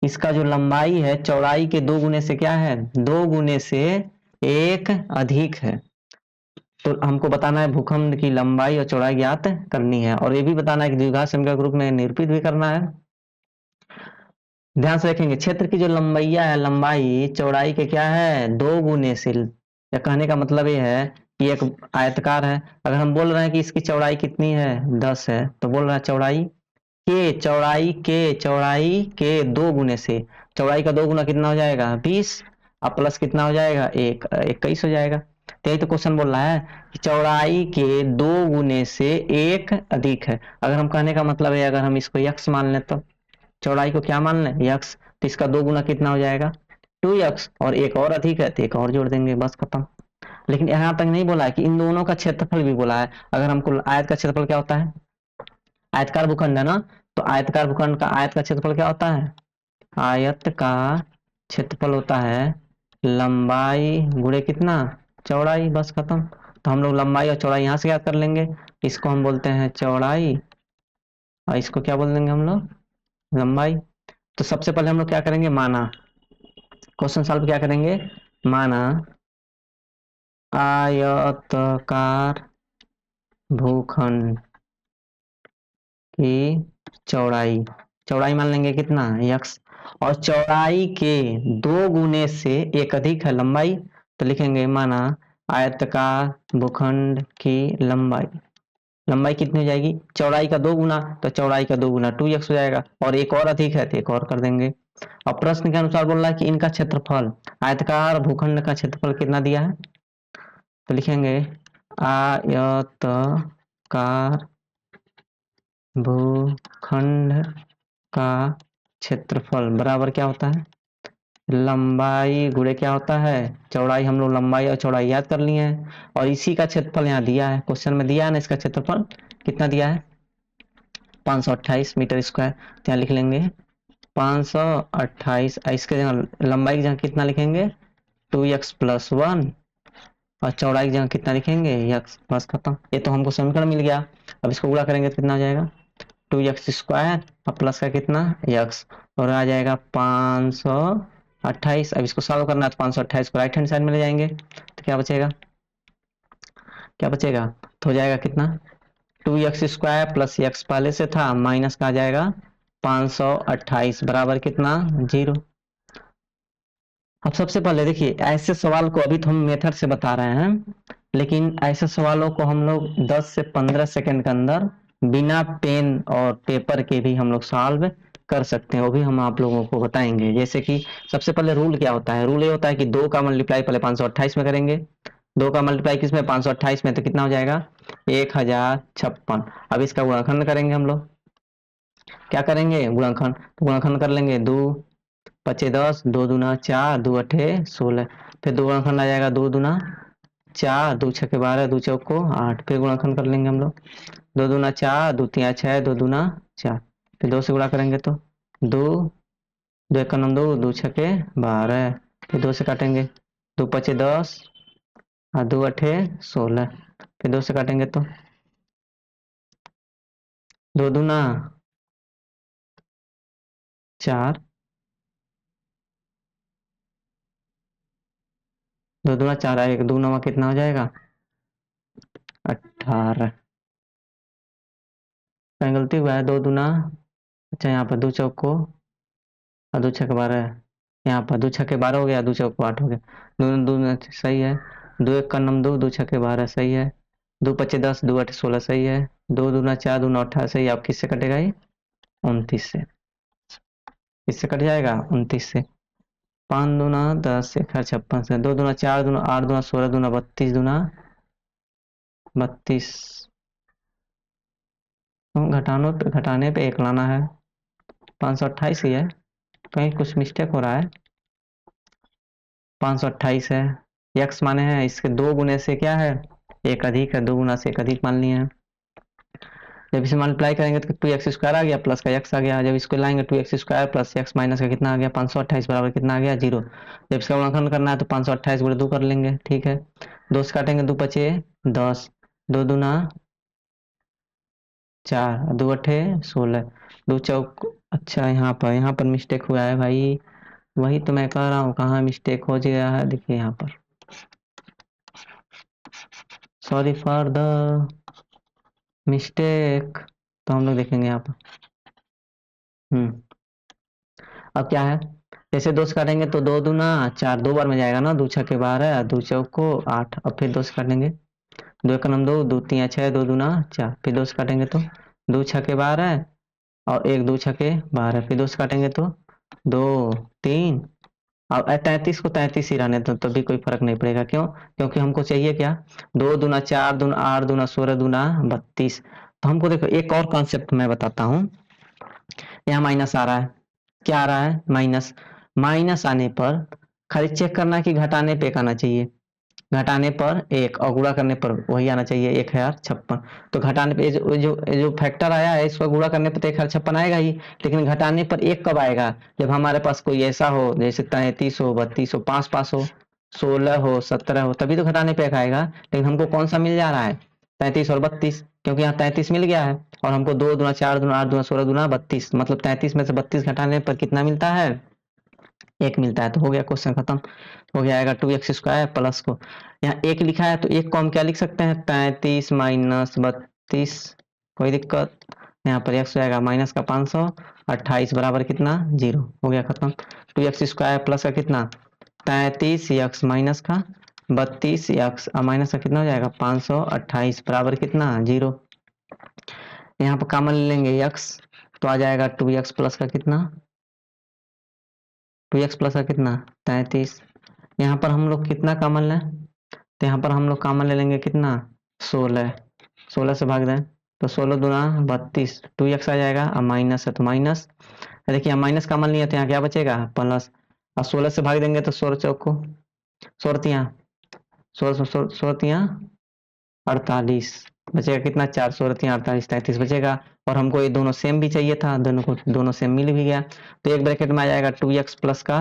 इसका जो लंबाई है चौड़ाई के 2 गुने से क्या है 2 गुने से 1 अधिक है। तो हमको बताना है भूखंड की लंबाई और चौड़ाई ज्ञात करनी है, और ये भी बताना है कि द्विघात समीकरण के रूप में निरूपित भी करना है। ध्यान से रखेंगे, क्षेत्र की जो लंबाइया है लंबाई चौड़ाई के क्या है 2 गुने से, या कहने का मतलब ये है कि एक आयतकार है, अगर हम बोल रहे हैं कि इसकी चौड़ाई कितनी है 10 है, तो बोल रहे हैं चौड़ाई के 2 गुने से, चौड़ाई का 2 गुना कितना हो जाएगा 20, और प्लस कितना हो जाएगा 1 21 हो जाएगा। तो यही तो क्वेश्चन बोल रहा है कि चौड़ाई के 2 गुने से एक अधिक है। अगर हम कहने का मतलब है अगर हम इसको यक्स मान लें तो चौड़ाई को क्या मान लें यक्स, तो इसका 2 गुना कितना हो जाएगा 2x, और एक और अधिक है तो एक और जोड़ देंगे, बस खत्म। लेकिन यहाँ तक नहीं बोला है कि इन दोनों का क्षेत्रफल भी बोला है। अगर हमको आयत का क्षेत्रफल क्या होता है, आयतकार भूखंड है ना, तो आयतकार भूखंड का आयत का क्षेत्रफल क्या होता है, आयत का क्षेत्रफल होता है लंबाई गुणे कितना चौड़ाई, बस खत्म। तो हम लोग लंबाई और चौड़ाई यहाँ से याद कर लेंगे। इसको हम बोलते हैं चौड़ाई और इसको क्या बोल देंगे हम लोग लंबाई। तो सबसे पहले हम लोग क्या करेंगे, माना क्वेश्चन सॉल्व क्या करेंगे, माना आयताकार भूखंड की चौड़ाई, चौड़ाई मान लेंगे कितना यक्स, और चौड़ाई के 2 गुने से एक अधिक है लंबाई, तो लिखेंगे माना आयताकार भूखंड की लंबाई, लंबाई कितनी हो जाएगी चौड़ाई का 2 गुना, तो चौड़ाई का 2 गुना 2x हो जाएगा, और एक और अधिक है तो एक और कर देंगे। अब प्रश्न के अनुसार बोल रहा है कि इनका क्षेत्रफल, आयताकार भूखंड का क्षेत्रफल कितना दिया है, तो लिखेंगे आयताकार भूखंड का क्षेत्रफल बराबर क्या होता है लंबाई गुणे क्या होता है चौड़ाई। हम लोग लंबाई और चौड़ाई याद कर लिए हैं, और इसी का क्षेत्रफल यहाँ दिया है, क्वेश्चन में दिया है ना, इसका क्षेत्रफल कितना दिया है 528 मीटर स्क्वायर, तो यहाँ लिख लेंगे 528, इसके जगह लंबाई की जगह कितना लिखेंगे 2x+1, और चौड़ाई की जगह कितना लिखेंगे x, बस खत्म। ये तो हमको समीकरण मिल गया। अब इसको गुणा करेंगे तो कितना हो जाएगा 2x² और प्लस का कितना x, और आ जाएगा 528। अब इसको सॉल्व करना है तो 528 को राइट हैंड साइड में ले जाएंगे तो क्या बचेगा, क्या बचेगा, तो हो जाएगा कितना 2x² प्लस x पहले से था माइनस का आ जाएगा 528 बराबर कितना 0। अब सबसे पहले देखिए ऐसे सवाल को अभी तो हम मेथड से बता रहे हैं, लेकिन ऐसे सवालों को हम लोग 10 से 15 सेकंड के अंदर बिना पेन और पेपर के भी हम लोग सॉल्व कर सकते हैं, वो भी हम आप लोगों को बताएंगे। जैसे कि सबसे पहले रूल क्या होता है, रूल ये होता है कि 2 का मल्टीप्लाई पहले 528 में करेंगे, 2 का मल्टीप्लाई किस में 528 में, तो कितना हो जाएगा 1056। अब इसका गुणनखंड करेंगे हम लोग, क्या करेंगे गुणनखंड, तो गुणनखंड कर लेंगे 2 पचे 10, 2 दूना 4, 2 अठे 16, फिर दो गुणनखंड आ जाएगा 2 दूना 4, 2 छके 12, 2 चौको 8, फिर गुणनखंड कर लेंगे हम लोग 2 दूना 4, 2 तिया 6, 2 दूना 4, फिर 2 से गुणा करेंगे तो 2, 2 एक 9, 2, 2 छके 12, फिर 2 से काटेंगे 2 पचे 10 और 2 अठे 16, फिर 2 से काटेंगे तो 2 दूना 4, 2 दूना 4, 1 2 नवा कितना हो जाएगा 18, कहीं गलती हुआ है 2 दूना, अच्छा यहाँ पर 2 चौको और 2 छके 12, यहाँ पर 2 छके 12 हो गया, 2 चौको 8 हो गया, 2 2 सही है, 2 एक का नम 2, 2 छके 12 सही है, 2 पचे 10, 2 अठे 16 सही है, 2 दूना 4, 2 18 सही है। अब किससे कटेगा ये 29 से, किससे कट जाएगा 29 से, 5 दूना 10 एक 56 से, 2 दूना 4 दूना 8 दूना 16 दूना 32 दूना 32, घटाने पे एक लाना है, 528 ही है, कहीं कुछ मिस्टेक हो रहा है, 528 है, यक्स माने हैं इसके 2 गुने से क्या है एक अधिक है, 2 गुना से एक अधिक मान लिए हैं। जब इसे मल्टीप्लाई करेंगे तो 2x² आ गया प्लस का x आ गया, जब इसको लाएंगे 2x² प्लस x माइनस का कितना आ गया 528 बराबर कितना आ गया 0। जब इसका गुणनखंड करना है तो 528 गुणे 2 कर लेंगे, ठीक है, 2 से काटेंगे 2 पचे 10, 2 दूना 4, 2 अठे 16, 2 चौक, अच्छा यहाँ पर मिस्टेक हुआ है भाई, वही तो मैं कह रहा हूँ कहाँ मिस्टेक हो गया है, देखिए यहाँ पर, सॉरी फॉर द मिस्टेक। तो हम लोग देखेंगे यहाँ पर, अब क्या है, जैसे 2 से काटेंगे तो 2 दूना 4, 2 बार में जाएगा ना, 2 छके 12, 2 चौको 8, अब फिर 2 से काटेंगे 2 एक नम 2, 2 तिया 6, 2 दूना 4, फिर 2 से काटेंगे तो 2 छके 12 और 1 2 छके 12, फिर 2 से काटेंगे तो 2 3 अब 33 को 33 ही रहने दो, तो भी कोई फर्क नहीं पड़ेगा। क्यों? क्योंकि हमको चाहिए क्या, 2 दूना 4 दूना 8 दूना 16 दूना 32। तो हमको देखो एक और कॉन्सेप्ट मैं बताता हूँ। यहाँ माइनस आ रहा है, क्या आ रहा है, माइनस। माइनस आने पर खाली चेक करना कि घटाने पे एक आना चाहिए, घटाने पर एक और गुणा करने पर वही आना चाहिए 1056। तो घटाने पे जो फैक्टर आया है इसको गुणा करने पर तो 1056 आएगा ही, लेकिन घटाने पर एक कब आएगा, जब हमारे पास कोई ऐसा हो जैसे 33 हो, 32 हो, 5 हो, 16 हो, 17 हो, तभी तो घटाने पे एक आएगा। लेकिन हमको कौन सा मिल जा रहा है, 33 और 32, क्योंकि यहाँ 33 मिल गया है और हमको 2 दूना 4 दूना 8 दूना 16 दूना 32, मतलब 33 में से 32 घटाने पर कितना मिलता है, एक मिलता है। तो हो गया क्वेश्चन खत्म, हो गया आएगा 2x² प्लस को, यहाँ एक लिखा है तो एक को हम क्या लिख सकते हैं, 33 माइनस 32, कोई दिक्कत। यहाँ पर x हो जाएगा माइनस का 528 बराबर कितना, 0। हो गया खत्म। 2x² प्लस का कितना, 33x माइनस का 32x माइनस का कितना हो जाएगा 528 बराबर कितना, 0। यहाँ पर कॉमन ले लेंगे x, तो आ जाएगा 2x प्लस का कितना, 2x प्लस का कितना 33। यहाँ पर हम लोग कितना कॉमन लें, तो यहाँ पर हम लोग कॉमन ले लेंगे कितना, 16। 16 से भाग दें तो 16 दूना 32, 2x आ जाएगा, अब माइनस है तो माइनस, देखिए यहाँ माइनस कॉमन नहीं है तो यहाँ क्या बचेगा, प्लस। अब 16 से भाग देंगे तो 16 चौको 16 16 16 48, बचेगा कितना, 4 16 48 33 बचेगा। और हमको ये दोनों सेम भी चाहिए था, दोनों को दोनों सेम मिल भी गया। तो एक ब्रैकेट में आ जाएगा 2x प्लस का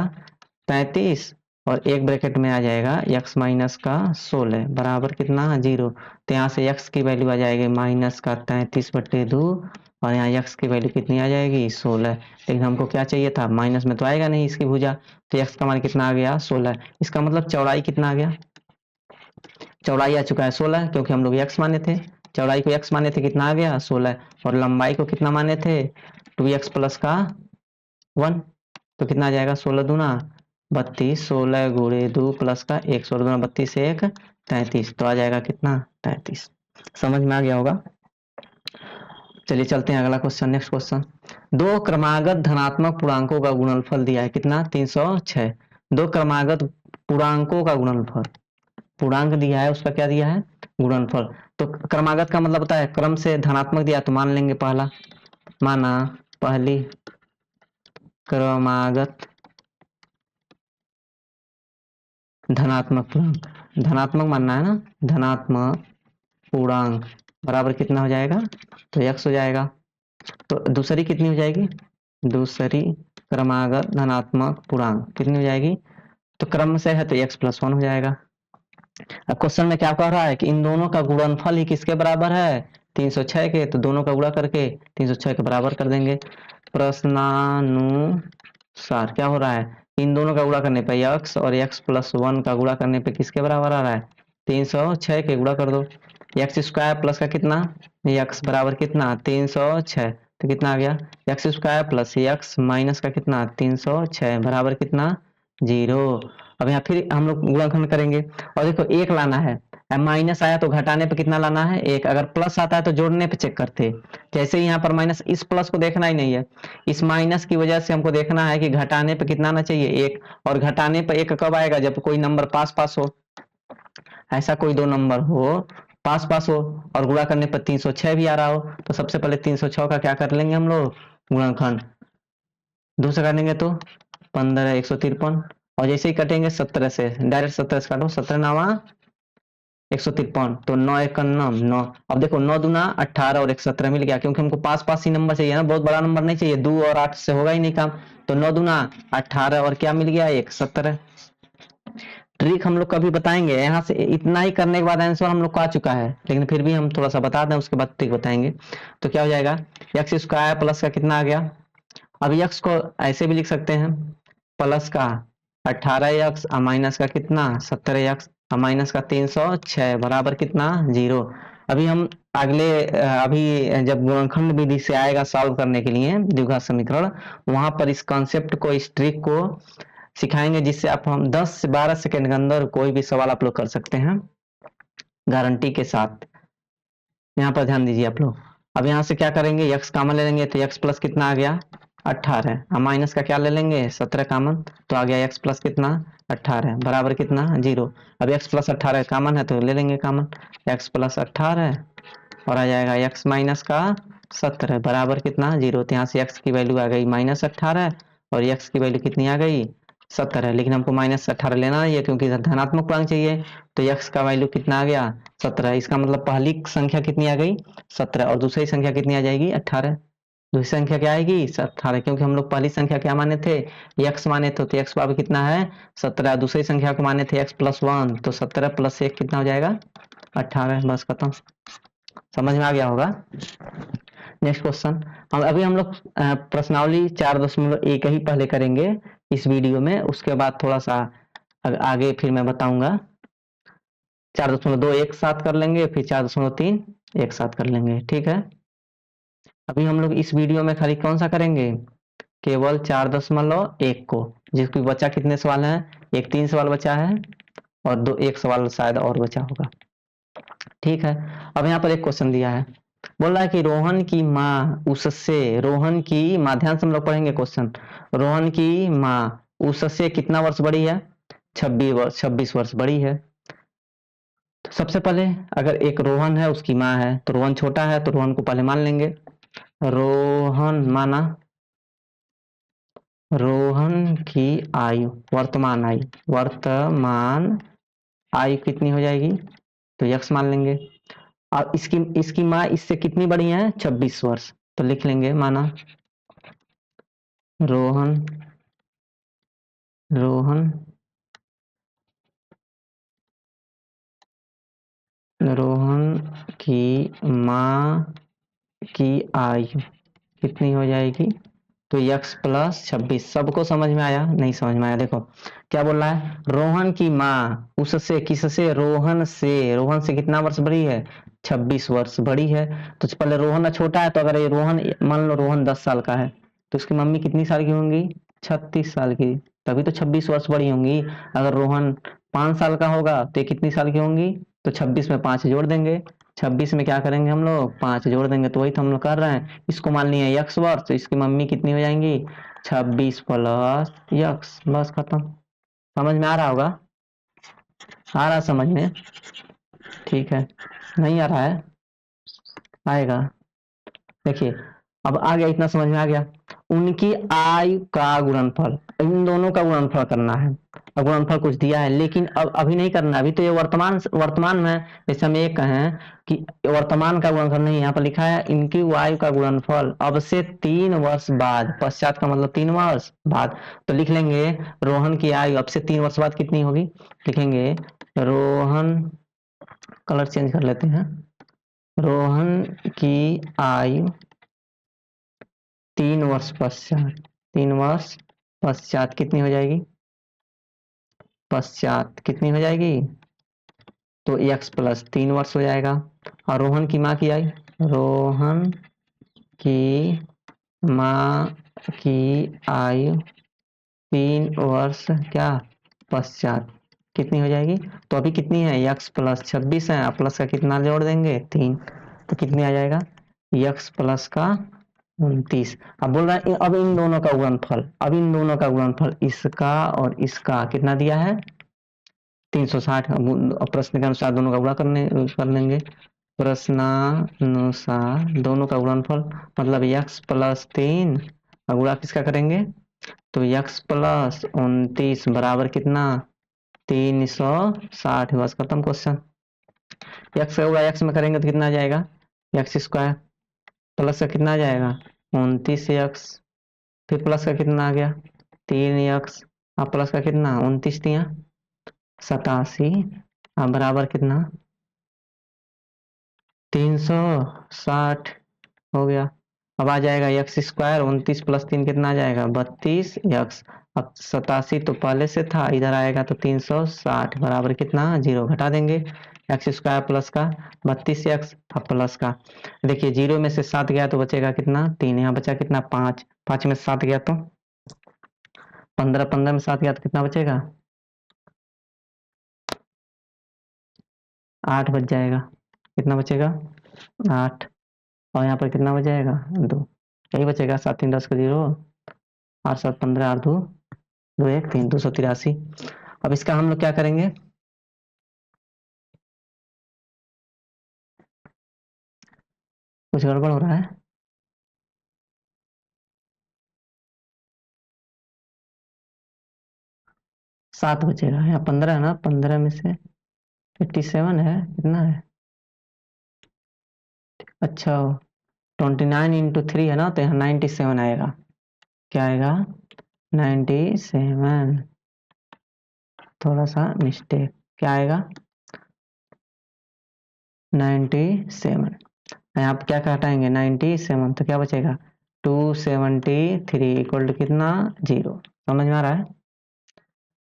33 और एक ब्रैकेट में आ जाएगा x माइनस का 16 बराबर कितना, 0। तो यहाँ से x की वैल्यू आ जाएगी माइनस का 33/2 और यहाँ x की वैल्यू कितनी आ जाएगी, 16। लेकिन हमको क्या चाहिए था, माइनस में तो आएगा नहीं इसकी भुजा, तो x का मान कितना आ गया, 16। इसका मतलब चौड़ाई कितना आ गया, चौड़ाई आ चुका है 16, क्योंकि हम लोग x माने थे, चौड़ाई को x माने थे, कितना आ गया 16। और लंबाई को कितना माने थे, 2x प्लस का 1, तो कितना आ जाएगा, 16 दूना 32, 16 गुणे 2 प्लस का 1, 16 दूना 32 1 33, तो आ जाएगा कितना, 33। समझ में आ गया होगा। चलिए चलते हैं अगला क्वेश्चन, नेक्स्ट क्वेश्चन। दो क्रमागत धनात्मक पूर्णांकों का गुणनफल दिया है कितना, 306। दो क्रमागत पूर्णांकों का गुणनफल, पूर्णांक दिया है उसका क्या दिया है, गुणनफल। तो क्रमागत का मतलब होता है क्रम से धनात्मक दिया तो मान लेंगे पहला, माना पहली क्रमागत धनात्मक पूर्णांक, धनात्मक मानना है ना, धनात्मक पूर्णांक बराबर कितना हो जाएगा, तो x हो जाएगा। तो दूसरी कितनी हो जाएगी, दूसरी क्रमागत धनात्मक पूर्णांक कितनी हो जाएगी, तो क्रम से है तो x प्लस 1 हो जाएगा। अब क्वेश्चन में क्या कह रहा है कि इन दोनों का गुणनफल ही किसके बराबर है, 306 के, तो दोनों का गुणा करके 306 के बराबर कर देंगे। प्रश्नानुसार क्या हो रहा है, इन दोनों का गुणा करने पे x और x प्लस 1 का गुणा करने पे किसके बराबर आ रहा है, 306 के, गुणा कर दो। x² प्लस का कितना, x बराबर कितना 306, तो कितना आ गया, x² प्लस x माइनस का कितना 306 बराबर कितना, 0। अब यहाँ फिर हम लोग गुणनखंड करेंगे और देखो एक लाना है, माइनस आया तो घटाने पे कितना लाना है, एक। अगर प्लस आता है तो जोड़ने पे चेक करते, जैसे ही यहाँ पर माइनस, इस प्लस को देखना ही नहीं है, इस माइनस की वजह से हमको देखना है कि घटाने पे कितना आना चाहिए, एक। और घटाने पे एक कब आएगा, जब कोई नंबर पास पास हो, ऐसा कोई दो नंबर हो पास पास हो और गुणा करने पर 306 भी आ रहा हो, तो सबसे पहले 306 का क्या कर लेंगे हम लोग, गुणनखंड। दूसरा करेंगे तो 15 153, और जैसे ही कटेंगे 17 से, डायरेक्ट 17 से काटो, 17 नावा 153, तो 9 1 9। अब देखो 9 दूना 18 और 1 17 मिल गया, क्योंकि हमको पास पास ही नंबर चाहिए ना, बहुत बड़ा नंबर नहीं चाहिए, 2 और 8 से होगा ही नहीं काम। तो 9 दूना 18 और क्या मिल गया, 1 17। ट्रिक हम लोग कभी बताएंगे, यहाँ से इतना ही करने के बाद आंसर हम लोग को आ चुका है, लेकिन फिर भी हम थोड़ा सा बता दें उसके बाद ट्रिक बताएंगे। तो क्या हो जाएगा, x² प्लस का कितना आ गया, अब x को ऐसे भी लिख सकते हैं, प्लस का 18x माइनस का कितना 17x माइनस का 306 बराबर कितना, 0। अभी हम अगले अभी जब गुणनखंड विधि से आएगा सॉल्व करने के लिए द्विघात समीकरण, वहां पर इस कॉन्सेप्ट को, इस ट्रिक को सिखाएंगे, जिससे आप हम 10 से 12 सेकंड के अंदर कोई भी सवाल आप लोग कर सकते हैं गारंटी के साथ। यहाँ पर ध्यान दीजिए आप लोग। अब यहाँ से क्या करेंगे, x कॉमन ले लेंगे तो x प्लस कितना आ गया 18। हम माइनस का क्या ले लेंगे 17 कॉमन, तो आ गया एक्स प्लस कितना 18 बराबर कितना 0। अब एक्स प्लस 18 कॉमन है तो ले लेंगे कॉमन, एक्स प्लस 18 और आ जाएगा एक्स माइनस का 17 बराबर कितना 0। तो यहाँ से एक्स की वैल्यू आ गई -18 और एक्स की वैल्यू कितनी आ गई 17। लेकिन हमको -18 लेना नहीं है क्योंकि धनात्मक पूर्णांक चाहिए, तो एक्स का वैल्यू कितना आ गया 17। इसका मतलब पहली संख्या कितनी आ गई 17 और दूसरी संख्या कितनी आ जाएगी 18। दूसरी संख्या क्या आएगी 18, क्योंकि हम लोग पहली संख्या क्या माने थे एक्स माने थे, तो एक्स बराबर कितना है 17। दूसरी संख्या को माने थे एक्स प्लस 1, तो 17 प्लस 1 कितना हो जाएगा 18। बस खत्म, समझ में आ गया होगा। नेक्स्ट क्वेश्चन, हम लोग प्रश्नावली 4.1 ही पहले करेंगे इस वीडियो में, उसके बाद थोड़ा सा आगे फिर मैं बताऊंगा। 4.2 एक साथ कर लेंगे, फिर 4.3 एक साथ कर लेंगे, ठीक है। अभी हम लोग इस वीडियो में खाली कौन सा करेंगे, केवल 4.1 को, जिसकी बचा कितने सवाल हैं, एक 3 सवाल बचा है और दो एक सवाल शायद और बचा होगा, ठीक है। अब यहाँ पर एक क्वेश्चन दिया है, बोल रहा है कि रोहन की माँ उससे, रोहन की माँ, ध्यान से हम लोग पढ़ेंगे क्वेश्चन, रोहन की माँ उससे कितना वर्ष बड़ी है 26 वर्ष बड़ी है। तो सबसे पहले अगर एक रोहन है उसकी माँ है, तो रोहन छोटा है तो रोहन को पहले मान लेंगे, रोहन माना, रोहन की आयु, वर्तमान आयु कितनी हो जाएगी, तो यक्स मान लेंगे। और इसकी इसकी माँ इससे कितनी बड़ी है 26 वर्ष, तो लिख लेंगे माना रोहन रोहन रोहन की माँ की आयु कितनी हो जाएगी, तो x प्लस 26। सबको समझ में आया, नहीं समझ में आया, देखो क्या बोल रहा है, रोहन की माँ उससे, किससे, रोहन से कितना वर्ष बड़ी है 26 वर्ष बड़ी है। तो पहले रोहन छोटा है, तो अगर ये रोहन, मान लो रोहन 10 साल का है, तो उसकी मम्मी कितनी साल की होंगी 36 साल की, तभी तो 26 वर्ष बड़ी होंगी। अगर रोहन 5 साल का होगा तो ये कितनी साल की होंगी, तो 26 में 5 जोड़ देंगे, 26 में क्या करेंगे हम लोग 5 जोड़ देंगे, तो वही तो हम लोग कर रहे हैं। इसको मान लिया यक्स वर्ष, तो इसकी मम्मी कितनी हो जाएंगी 26 प्लस यक्स, बस खत्म। समझ में आ रहा होगा, आ रहा समझ में, ठीक है। नहीं आ रहा है, आएगा, देखिए अब आ गया, इतना समझ में आ गया। उनकी आयु का गुणनफल, इन दोनों का गुणनफल करना है। अब गुणनफल कुछ दिया है लेकिन अब अभी नहीं करना, अभी तो ये वर्तमान में, जैसे हम ये कहें कि वर्तमान का गुणनफल नहीं, यहाँ पर लिखा है इनकी आयु का गुणनफल अब से 3 वर्ष बाद, पश्चात का मतलब 3 वर्ष बाद, तो लिख लेंगे रोहन की आयु अब से 3 वर्ष बाद कितनी होगी, लिखेंगे रोहन, कलर चेंज कर लेते हैं, रोहन की आयु 3 वर्ष पश्चात, 3 वर्ष पश्चात कितनी हो जाएगी, पश्चात कितनी हो जाएगी, तो x प्लस 3 वर्ष हो जाएगा। और रोहन की माँ की आयु, रोहन की माँ की आयु 3 वर्ष क्या पश्चात कितनी हो जाएगी, तो अभी कितनी है x प्लस 26 है, प्लस का कितना जोड़ देंगे 3, तो कितनी आ जाएगा x प्लस का 29। अब बोल रहा है अब इन दोनों का गुणनफल, अब इन दोनों का गुणनफल इसका और इसका कितना दिया है 360, प्रश्न के अनुसार दोनों का गुणा कर लेंगे, प्रश्नानुसार दोनों का गुणनफल मतलब x प्लस 3 और गुणा किसका करेंगे, तो x प्लस 29 बराबर कितना 360। बस खत्म क्वेश्चन। x का गुणा x में करेंगे तो कितना आ जाएगा एक्स स्क्वायर, प्लस का कितना आ जाएगा 29x, फिर प्लस का कितना आ गया 3x, अब प्लस का कितना 29 दिया 87, अब बराबर कितना 360 हो गया। अब आ जाएगा एक्स स्क्वायर, 29 + 3 कितना आ जाएगा 32x, अब 87 तो पहले से था, इधर आएगा तो 360 बराबर कितना 0, घटा देंगे एक्स स्क्वायर प्लस का 32x, अब प्लस का, देखिए 0 में से 7 गया तो बचेगा कितना 3, यहाँ बचा कितना 5, 5 में से 7 गया तो 15, 15 में 7 गया तो कितना बचेगा 8 बच जाएगा, कितना बचेगा 8, और यहाँ पर कितना बच जाएगा 2, यही बचेगा 7 3 10 का 0, 8 7 15 8 2 2 1 3 283। अब इसका हम लोग क्या करेंगे, कुछ गड़बड़ हो रहा है। 7 बचेगा, यहाँ 15 है ना, 15 में से 87 है, कितना है, अच्छा 29 × 3 है ना, तो यहाँ 97 आएगा। क्या आएगा, 97। थोड़ा सा मिस्टेक, क्या आएगा 97। यहाँ पे क्या घटाएंगे 97, तो क्या बचेगा 273 इक्वल टू कितना, 0। समझ में आ रहा है।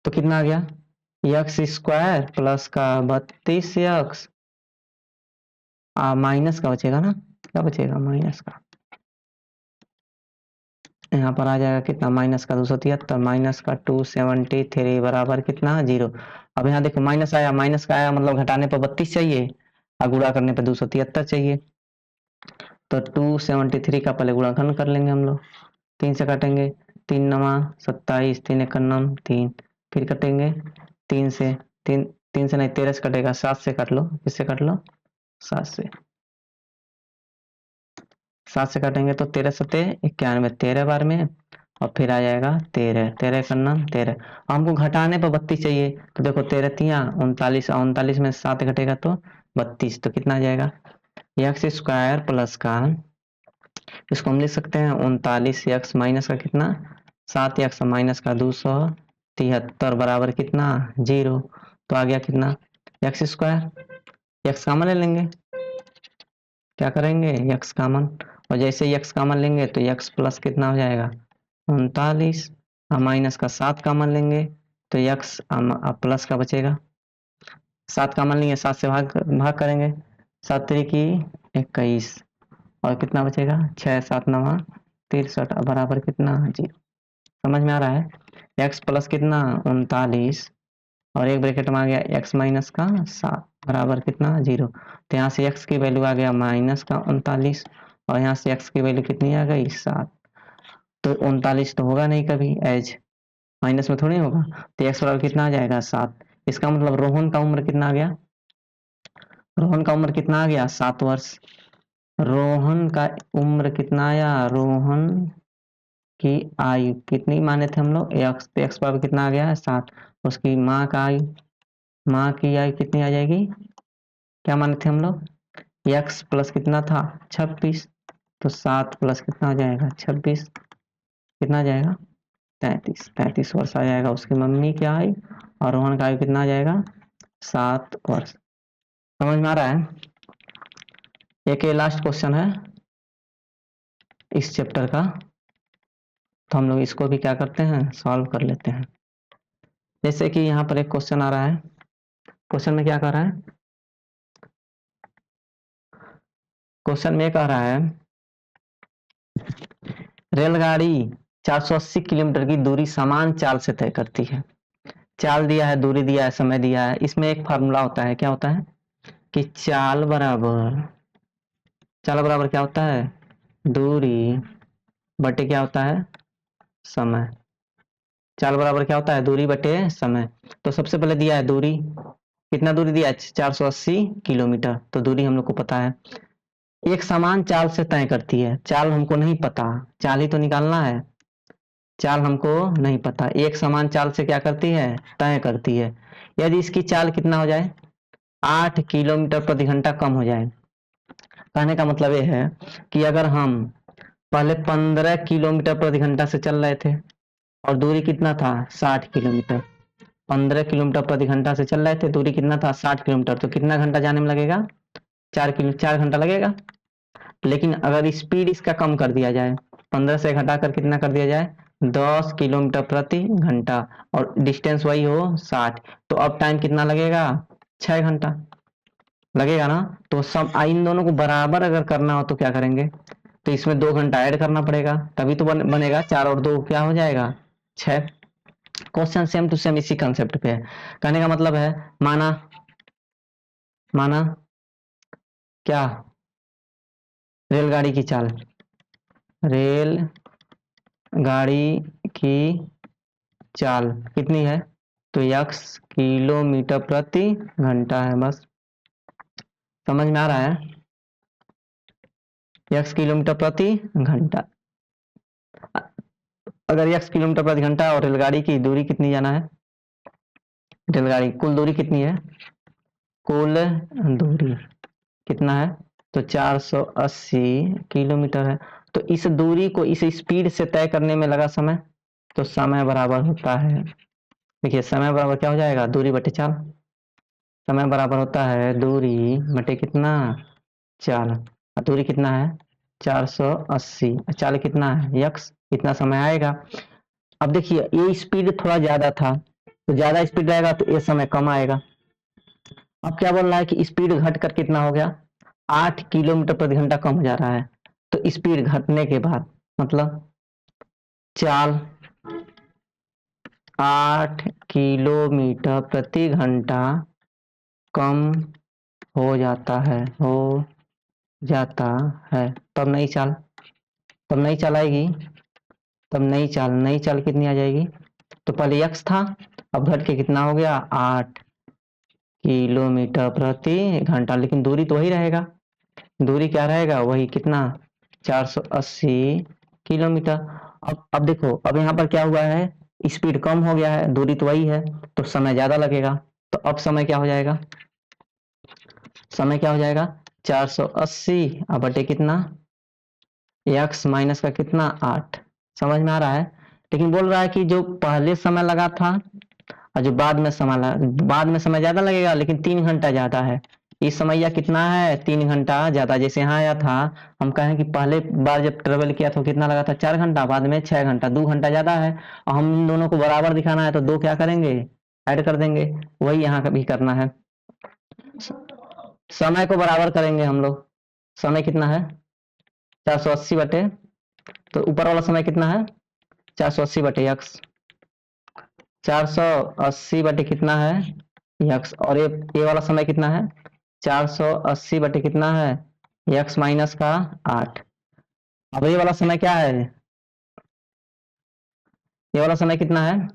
तो कितना आ गया, यक्स स्क्वायर प्लस का 32 यक्स माइनस का बचेगा ना, क्या बचेगा माइनस का, यहाँ पर आ जाएगा कितना, माइनस का 273 माइनस का 273 बराबर कितना, 0। अब यहाँ देखो माइनस आया, माइनस का आया मतलब घटाने पर 32 चाहिए और गुणा करने पर 273 चाहिए। तो 273 का पहले गुणाखंड कर लेंगे हम लोग, 3 से काटेंगे, 3 9 27, 3 1 9 3, फिर कटेंगे 3 से, 3 से नहीं 13 से कटेगा, 7 से काट लो, किससे काट लो 7 से, 7 से काटेंगे तो 13 सते 91, 13 बार में, और फिर आ जाएगा 13, 13 का नाम 13। हमको घटाने पर 32 चाहिए, तो देखो 13 तिया 39, 39 में 7 घटेगा तो 32, तो कितना आ जाएगा एक्स स्क्वायर प्लस का, इसको हम लिख सकते हैं 39 यक्स माइनस का कितना, 7 यक्स माइनस का 273 बराबर कितना, 0। तो आ गया कितना एक्स स्क्वायर, यक्स कॉमन ले लेंगे, क्या करेंगे यक्स कॉमन, और जैसे यक्स कॉमन लेंगे तो यक्स प्लस कितना हो जाएगा 39, माइनस का 7 कॉमन लेंगे तो यक्स प्लस का बचेगा, 7 कॉमन लेंगे 7 से भाग भाग करेंगे, 7 की 21, और कितना बचेगा 6 7 9 63 बराबर कितना, 0। समझ में आ रहा है। x प्लस कितना 39, और एक ब्रैकेट में आ गया x माइनस का 7 बराबर कितना, 0। तो यहाँ से x की वैल्यू आ गया माइनस का 39, और यहाँ से x की वैल्यू कितनी आ गई 7। तो 39 तो होगा नहीं कभी, एज माइनस में थोड़ी होगा, तो x बराबर कितना आ जाएगा 7। इसका मतलब रोहन का उम्र कितना आ गया, रोहन का उम्र कितना आ गया 7 वर्ष। रोहन का उम्र कितना आया, रोहन की आयु कितनी माने थे हम लोग, एक्स, तो एक्स बराबर कितना आ गया है 7। उसकी माँ का आयु, माँ की आयु कितनी आ जाएगी, क्या माने थे हम लोग, एक्स प्लस कितना था 26, तो 7 प्लस कितना आ जाएगा 26, कितना आ जाएगा 33, 33 वर्ष आ जाएगा उसकी मम्मी की आयु, और रोहन का आयु कितना आ जाएगा 7 वर्ष। समझ में आ रहा है। एक लास्ट क्वेश्चन है इस चैप्टर का, तो हम लोग इसको भी क्या करते हैं सॉल्व कर लेते हैं। जैसे कि यहाँ पर एक क्वेश्चन आ रहा है, क्वेश्चन में क्या कह रहा है, क्वेश्चन में कह रहा है रेलगाड़ी 480 किलोमीटर की दूरी समान चाल से तय करती है। चाल दिया है, दूरी दिया है, समय दिया है। इसमें एक फार्मूला होता है, क्या होता है कि चाल बराबर क्या होता है, दूरी बटे क्या होता है, समय। चाल बराबर क्या होता है, दूरी बटे समय। तो सबसे पहले दिया है दूरी, कितना दूरी दिया है 480 किलोमीटर, तो दूरी हम लोग को पता है। एक समान चाल से तय करती है, चाल हमको नहीं पता, चाल ही तो निकालना है, चाल हमको नहीं पता, एक समान चाल से क्या करती है तय करती है। यदि इसकी चाल कितना हो जाए 8 किलोमीटर प्रति घंटा कम हो जाए, कहने का मतलब ये है कि अगर हम पहले 15 किलोमीटर प्रति घंटा से चल रहे थे और दूरी कितना था 60 किलोमीटर, 15 किलोमीटर प्रति घंटा से चल रहे थे, दूरी कितना था 60 किलोमीटर, तो कितना घंटा जाने में लगेगा 4 घंटा लगेगा। लेकिन अगर स्पीड इसका कम कर दिया जाए, 15 से घटाकर कितना कर दिया जाए 10 किलोमीटर प्रति घंटा, और डिस्टेंस वही हो 60, तो अब टाइम कितना लगेगा 6 घंटा लगेगा ना। तो सब इन दोनों को बराबर अगर करना हो तो क्या करेंगे, तो इसमें 2 घंटा ऐड करना पड़ेगा, तभी तो बनेगा 4 और 2 क्या हो जाएगा 6। क्वेश्चन सेम टू सेम इसी कंसेप्ट पे है। कहने का मतलब है माना, माना क्या, रेलगाड़ी की चाल, रेल गाड़ी की चाल कितनी है, तो यक्स किलोमीटर प्रति घंटा है। बस समझ में आ रहा है, यक्स किलोमीटर प्रति घंटा। अगर यक्स किलोमीटर प्रति घंटा और रेलगाड़ी की दूरी कितनी जाना है, रेलगाड़ी कुल दूरी कितनी है, कुल दूरी कितना है, तो 480 किलोमीटर है। तो इस दूरी को इस स्पीड से तय करने में लगा समय, तो समय बराबर होता है, देखिए समय बराबर क्या हो जाएगा, दूरी बटे चाल। समय बराबर होता है दूरी बटे कितना, चाल। और दूरी कितना है 480, चाल कितना है यक्स, इतना समय आएगा। अब देखिए ये स्पीड थोड़ा ज्यादा था, तो ज्यादा स्पीड रहेगा तो ये समय कम आएगा। अब क्या बोल रहा है कि स्पीड घट कर कितना हो गया, 8 किलोमीटर प्रति घंटा कम हो जा रहा है। तो स्पीड घटने के बाद मतलब चाल 8 किलोमीटर प्रति घंटा कम हो जाता है, हो जाता है। तब नई चाल, तब नई चाल आएगी, तब नई चाल कितनी आ जाएगी, तो पहले यक्स था, अब घट के कितना हो गया 8 किलोमीटर प्रति घंटा, लेकिन दूरी तो वही रहेगा, दूरी क्या रहेगा वही कितना 480 किलोमीटर। अब देखो अब यहाँ पर क्या हुआ है, स्पीड कम हो गया है, दूरी तो वही है, तो समय ज्यादा लगेगा। तो अब समय क्या हो जाएगा, समय क्या हो जाएगा 480 अब बटे कितना, एक्स माइनस का कितना 8। समझ में आ रहा है, लेकिन बोल रहा है कि जो पहले समय लगा था और जो बाद में समय लगा, बाद में समय ज्यादा लगेगा लेकिन 3 घंटा ज्यादा है। इस समय यह कितना है 3 घंटा ज्यादा, जैसे यहाँ आया था, हम कहें कि पहले बार जब ट्रेवल किया तो कितना लगा था 4 घंटा, बाद में 6 घंटा, 2 घंटा ज्यादा है। और हम इन दोनों को बराबर दिखाना है तो दो क्या करेंगे, ऐड कर देंगे। वही यहाँ भी करना है, समय को बराबर करेंगे हम लोग। समय कितना है 480 बटे, तो ऊपर वाला समय कितना है 480 बटे यक्स, 480 बटे कितना है यक्स, और ये वाला समय कितना है 480 बटे कितना है यक्स माइनस का 8। अब ये वाला समय क्या है, ये वाला समय कितना है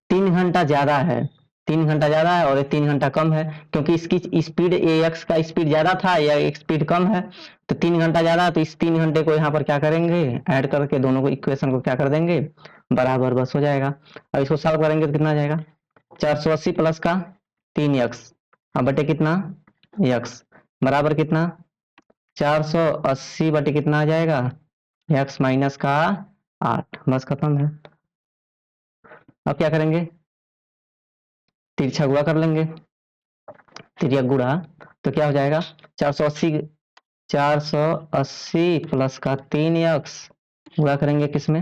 3 घंटा ज्यादा है, 3 घंटा ज्यादा है और ये 3 घंटा कम है, क्योंकि इसकी स्पीड ए एक्स का स्पीड ज्यादा था या स्पीड कम है, तो 3 घंटा ज्यादा है, तो इस 3 घंटे को यहाँ पर क्या करेंगे, ऐड करके दोनों को इक्वेशन को क्या कर देंगे बराबर, बस हो जाएगा। अब इसको सॉल्व करेंगे तो कितना आ जाएगा 480 प्लस का 3x अब बटे कितना यक्स बराबर कितना 480 बटे कितना आ जाएगा यक्स माइनस का 8। बस खत्म है। अब क्या करेंगे, तिरछा गुणा कर लेंगे, तिरिया गुणा, तो क्या हो जाएगा 480, 480 प्लस का 3x गुणा करेंगे किसमें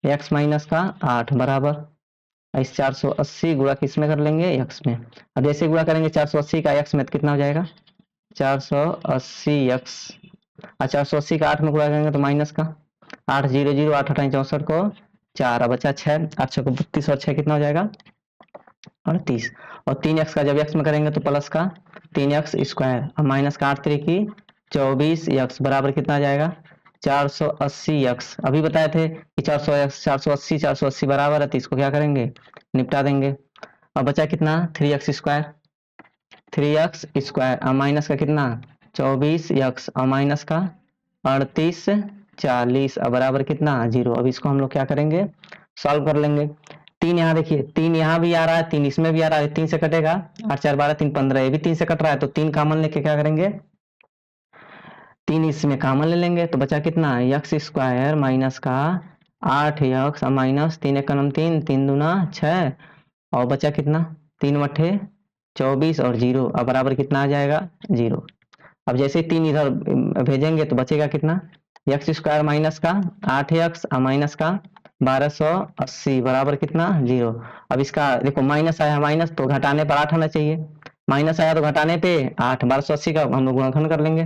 x माइनस का 8 बराबर, इस 480 गुणा किस में कर लेंगे x में। अब जैसे गुणा करेंगे 480 का x में तो कितना हो जाएगा 480x, 480 का 8 में गुणा करेंगे तो माइनस का 8 0 0 8 8 64 को 4, अब बचा 6, 8 6 को 32 और 6 कितना हो जाएगा 38, और 3x का जब x में करेंगे तो प्लस का 3x स्क्वायर, और माइनस का 8 3 की 24x बराबर कितना आ जाएगा 480x। अभी बताए थे कि 400x 480 480 बराबर है, तो इसको क्या करेंगे निपटा देंगे। अब बचा कितना 3x स्क्वायर, 3x स्क्वायर और माइनस का कितना 24x और माइनस का 38 40 और बराबर कितना 0। अब इसको हम लोग क्या करेंगे सॉल्व कर लेंगे। 3 यहाँ देखिए, 3 यहाँ भी आ रहा है, 3 इसमें भी आ रहा है, 3 से कटेगा 8 4 12 3 15, ये भी 3 से कट रहा है, तो 3 कॉमन लेके क्या करेंगे 3 इसमें कॉमन ले लेंगे, तो बचा कितना एक्स स्क्वायर माइनस का 8x और माइनस 3 एक नम 3 3 दूना 6, और बचा कितना 3 मठे 24 और 0 और बराबर कितना आ जाएगा 0। अब जैसे 3 इधर भेजेंगे तो बचेगा कितना एक्स स्क्वायर माइनस का 8x और माइनस का 1280 बराबर कितना 0। अब इसका देखो माइनस आया, माइनस तो घटाने पर 8 आना चाहिए, माइनस आया तो घटाने पे 8, 1280 का हम लोग गुणनखंड कर लेंगे।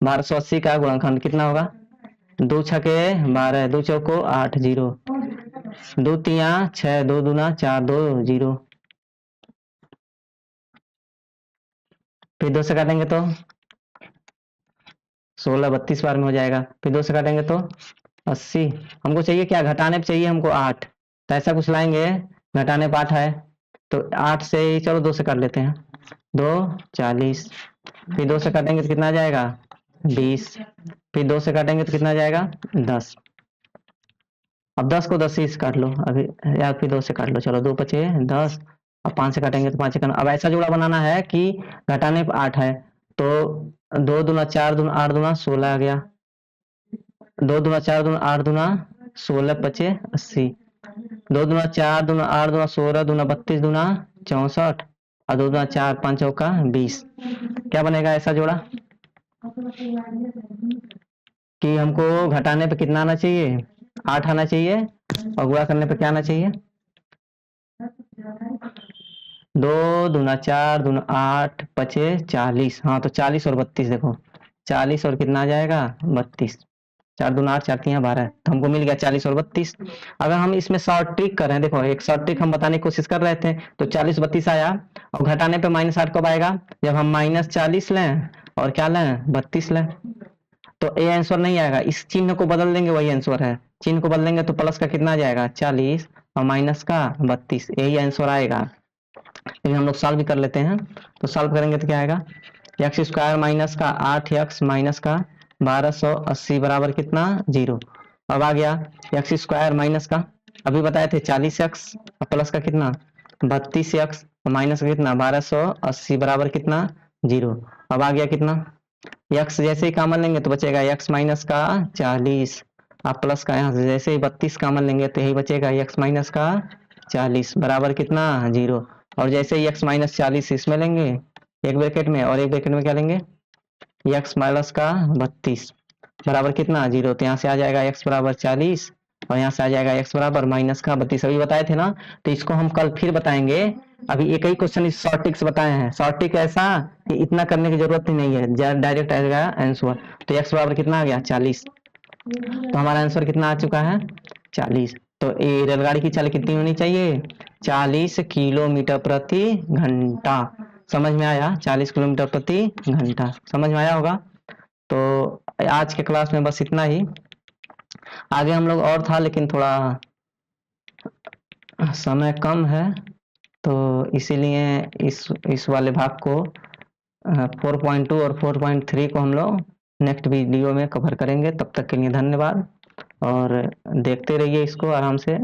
1280 का गुणनखंड कितना होगा 2 छके 12 2 चौको 8 0 2 तिया 6 2 दूना 4 2 0, फिर 2 से काटेंगे तो 16 32 बार में हो जाएगा, फिर 2 से काटेंगे तो 80। हमको चाहिए क्या, घटाने पे चाहिए हमको 8, तो ऐसा कुछ लाएंगे, घटाने पे 8 है तो 8 से ही चलो 2 से काट लेते हैं, 2 40, फिर 2 से काटेंगे तो कितना आ जाएगा 20, फिर 2 से काटेंगे तो कितना आ जाएगा 10। अब 10 को 10 से इस काट लो अभी, या फिर 2 से काट लो, चलो 2 बचे 10, अब 5 से काटेंगे तो 5 से अब ऐसा जोड़ा बनाना है कि घटाने पर 8 है, तो 2 दूना 4 दूना 8 दूना 16 आ गया, 2 दूना 4 दूना 8 दूना 16 पचे 80, 2 दूना 4 दूना 8 दूना 16 दूना 32 दूना 64, और 2 दूना 4 5 चौका 20। क्या बनेगा ऐसा जोड़ा कि हमको घटाने पे कितना आना चाहिए 8 आना चाहिए, और गुणा करने पे क्या आना चाहिए 2 दूना 4 दूना 8 पचे 40, हाँ तो 40 और 32 देखो, 40 और कितना आ जाएगा 32, 4 दूना 8 4 3 12, तो हमको मिल गया 40 और 32। अगर हम इसमें शॉर्ट ट्रिक करें, देखो एक शॉर्ट ट्रिक हम बताने की कोशिश कर रहे थे, तो 40 32 आया, और घटाने पे -8 कब आएगा जब हम -40 लें और क्या लें 32 लें, तो ए आंसर नहीं आएगा, इस चिन्ह को बदल देंगे वही आंसर है, चिन्ह को बदल देंगे तो प्लस का कितना आ जाएगा 40 और माइनस का 32, यही आंसर आएगा। लेकिन हम लोग सॉल्व भी कर लेते हैं, तो सॉल्व करेंगे तो क्या आएगा एक्स स्क्वायर माइनस का 8x माइनस का 1280 बराबर कितना 0। अब आ गया एक्स स्क्वायर माइनस का अभी बताए थे 40x प्लस का कितना 32x माइनस का कितना 1280 बराबर कितना 0। अब आ गया कितना x जैसे ही कॉमन लेंगे तो बचेगा x माइनस का 40, आप प्लस का यहाँ से जैसे ही 32 कॉमन लेंगे तो यही बचेगा x माइनस का 40 बराबर कितना 0, और जैसे ही x माइनस 40 इसमें लेंगे एक ब्रैकेट में, और एक ब्रैकेट में क्या लेंगे x माइनस का 32 बराबर कितना 0, तो यहाँ से आ जाएगा x बराबर 40 और यहाँ से आ जाएगा x बराबर माइनस का 32, अभी बताए थे ना, तो इसको हम कल फिर बताएंगे। अभी एक ही क्वेश्चन इस शॉर्ट ट्रिक से बताए हैं, शॉर्ट ट्रिक ऐसा कि इतना करने की जरूरत ही नहीं है, डायरेक्ट आएगा आंसर। तो x बराबर कितना आ गया 40, तो हमारा आंसर कितना आ चुका है 40। तो ये रेलगाड़ी की चाल कितनी होनी चाहिए 40 किलोमीटर प्रति घंटा, समझ में आया 40 किलोमीटर प्रति घंटा, समझ में आया होगा। तो आज के क्लास में बस इतना ही, आगे हम लोग और था लेकिन थोड़ा समय कम है, तो इसीलिए इस वाले भाग को 4.2 और 4.3 को हम लोग नेक्स्ट वीडियो में कवर करेंगे। तब तक के लिए धन्यवाद, और देखते रहिए इसको आराम से।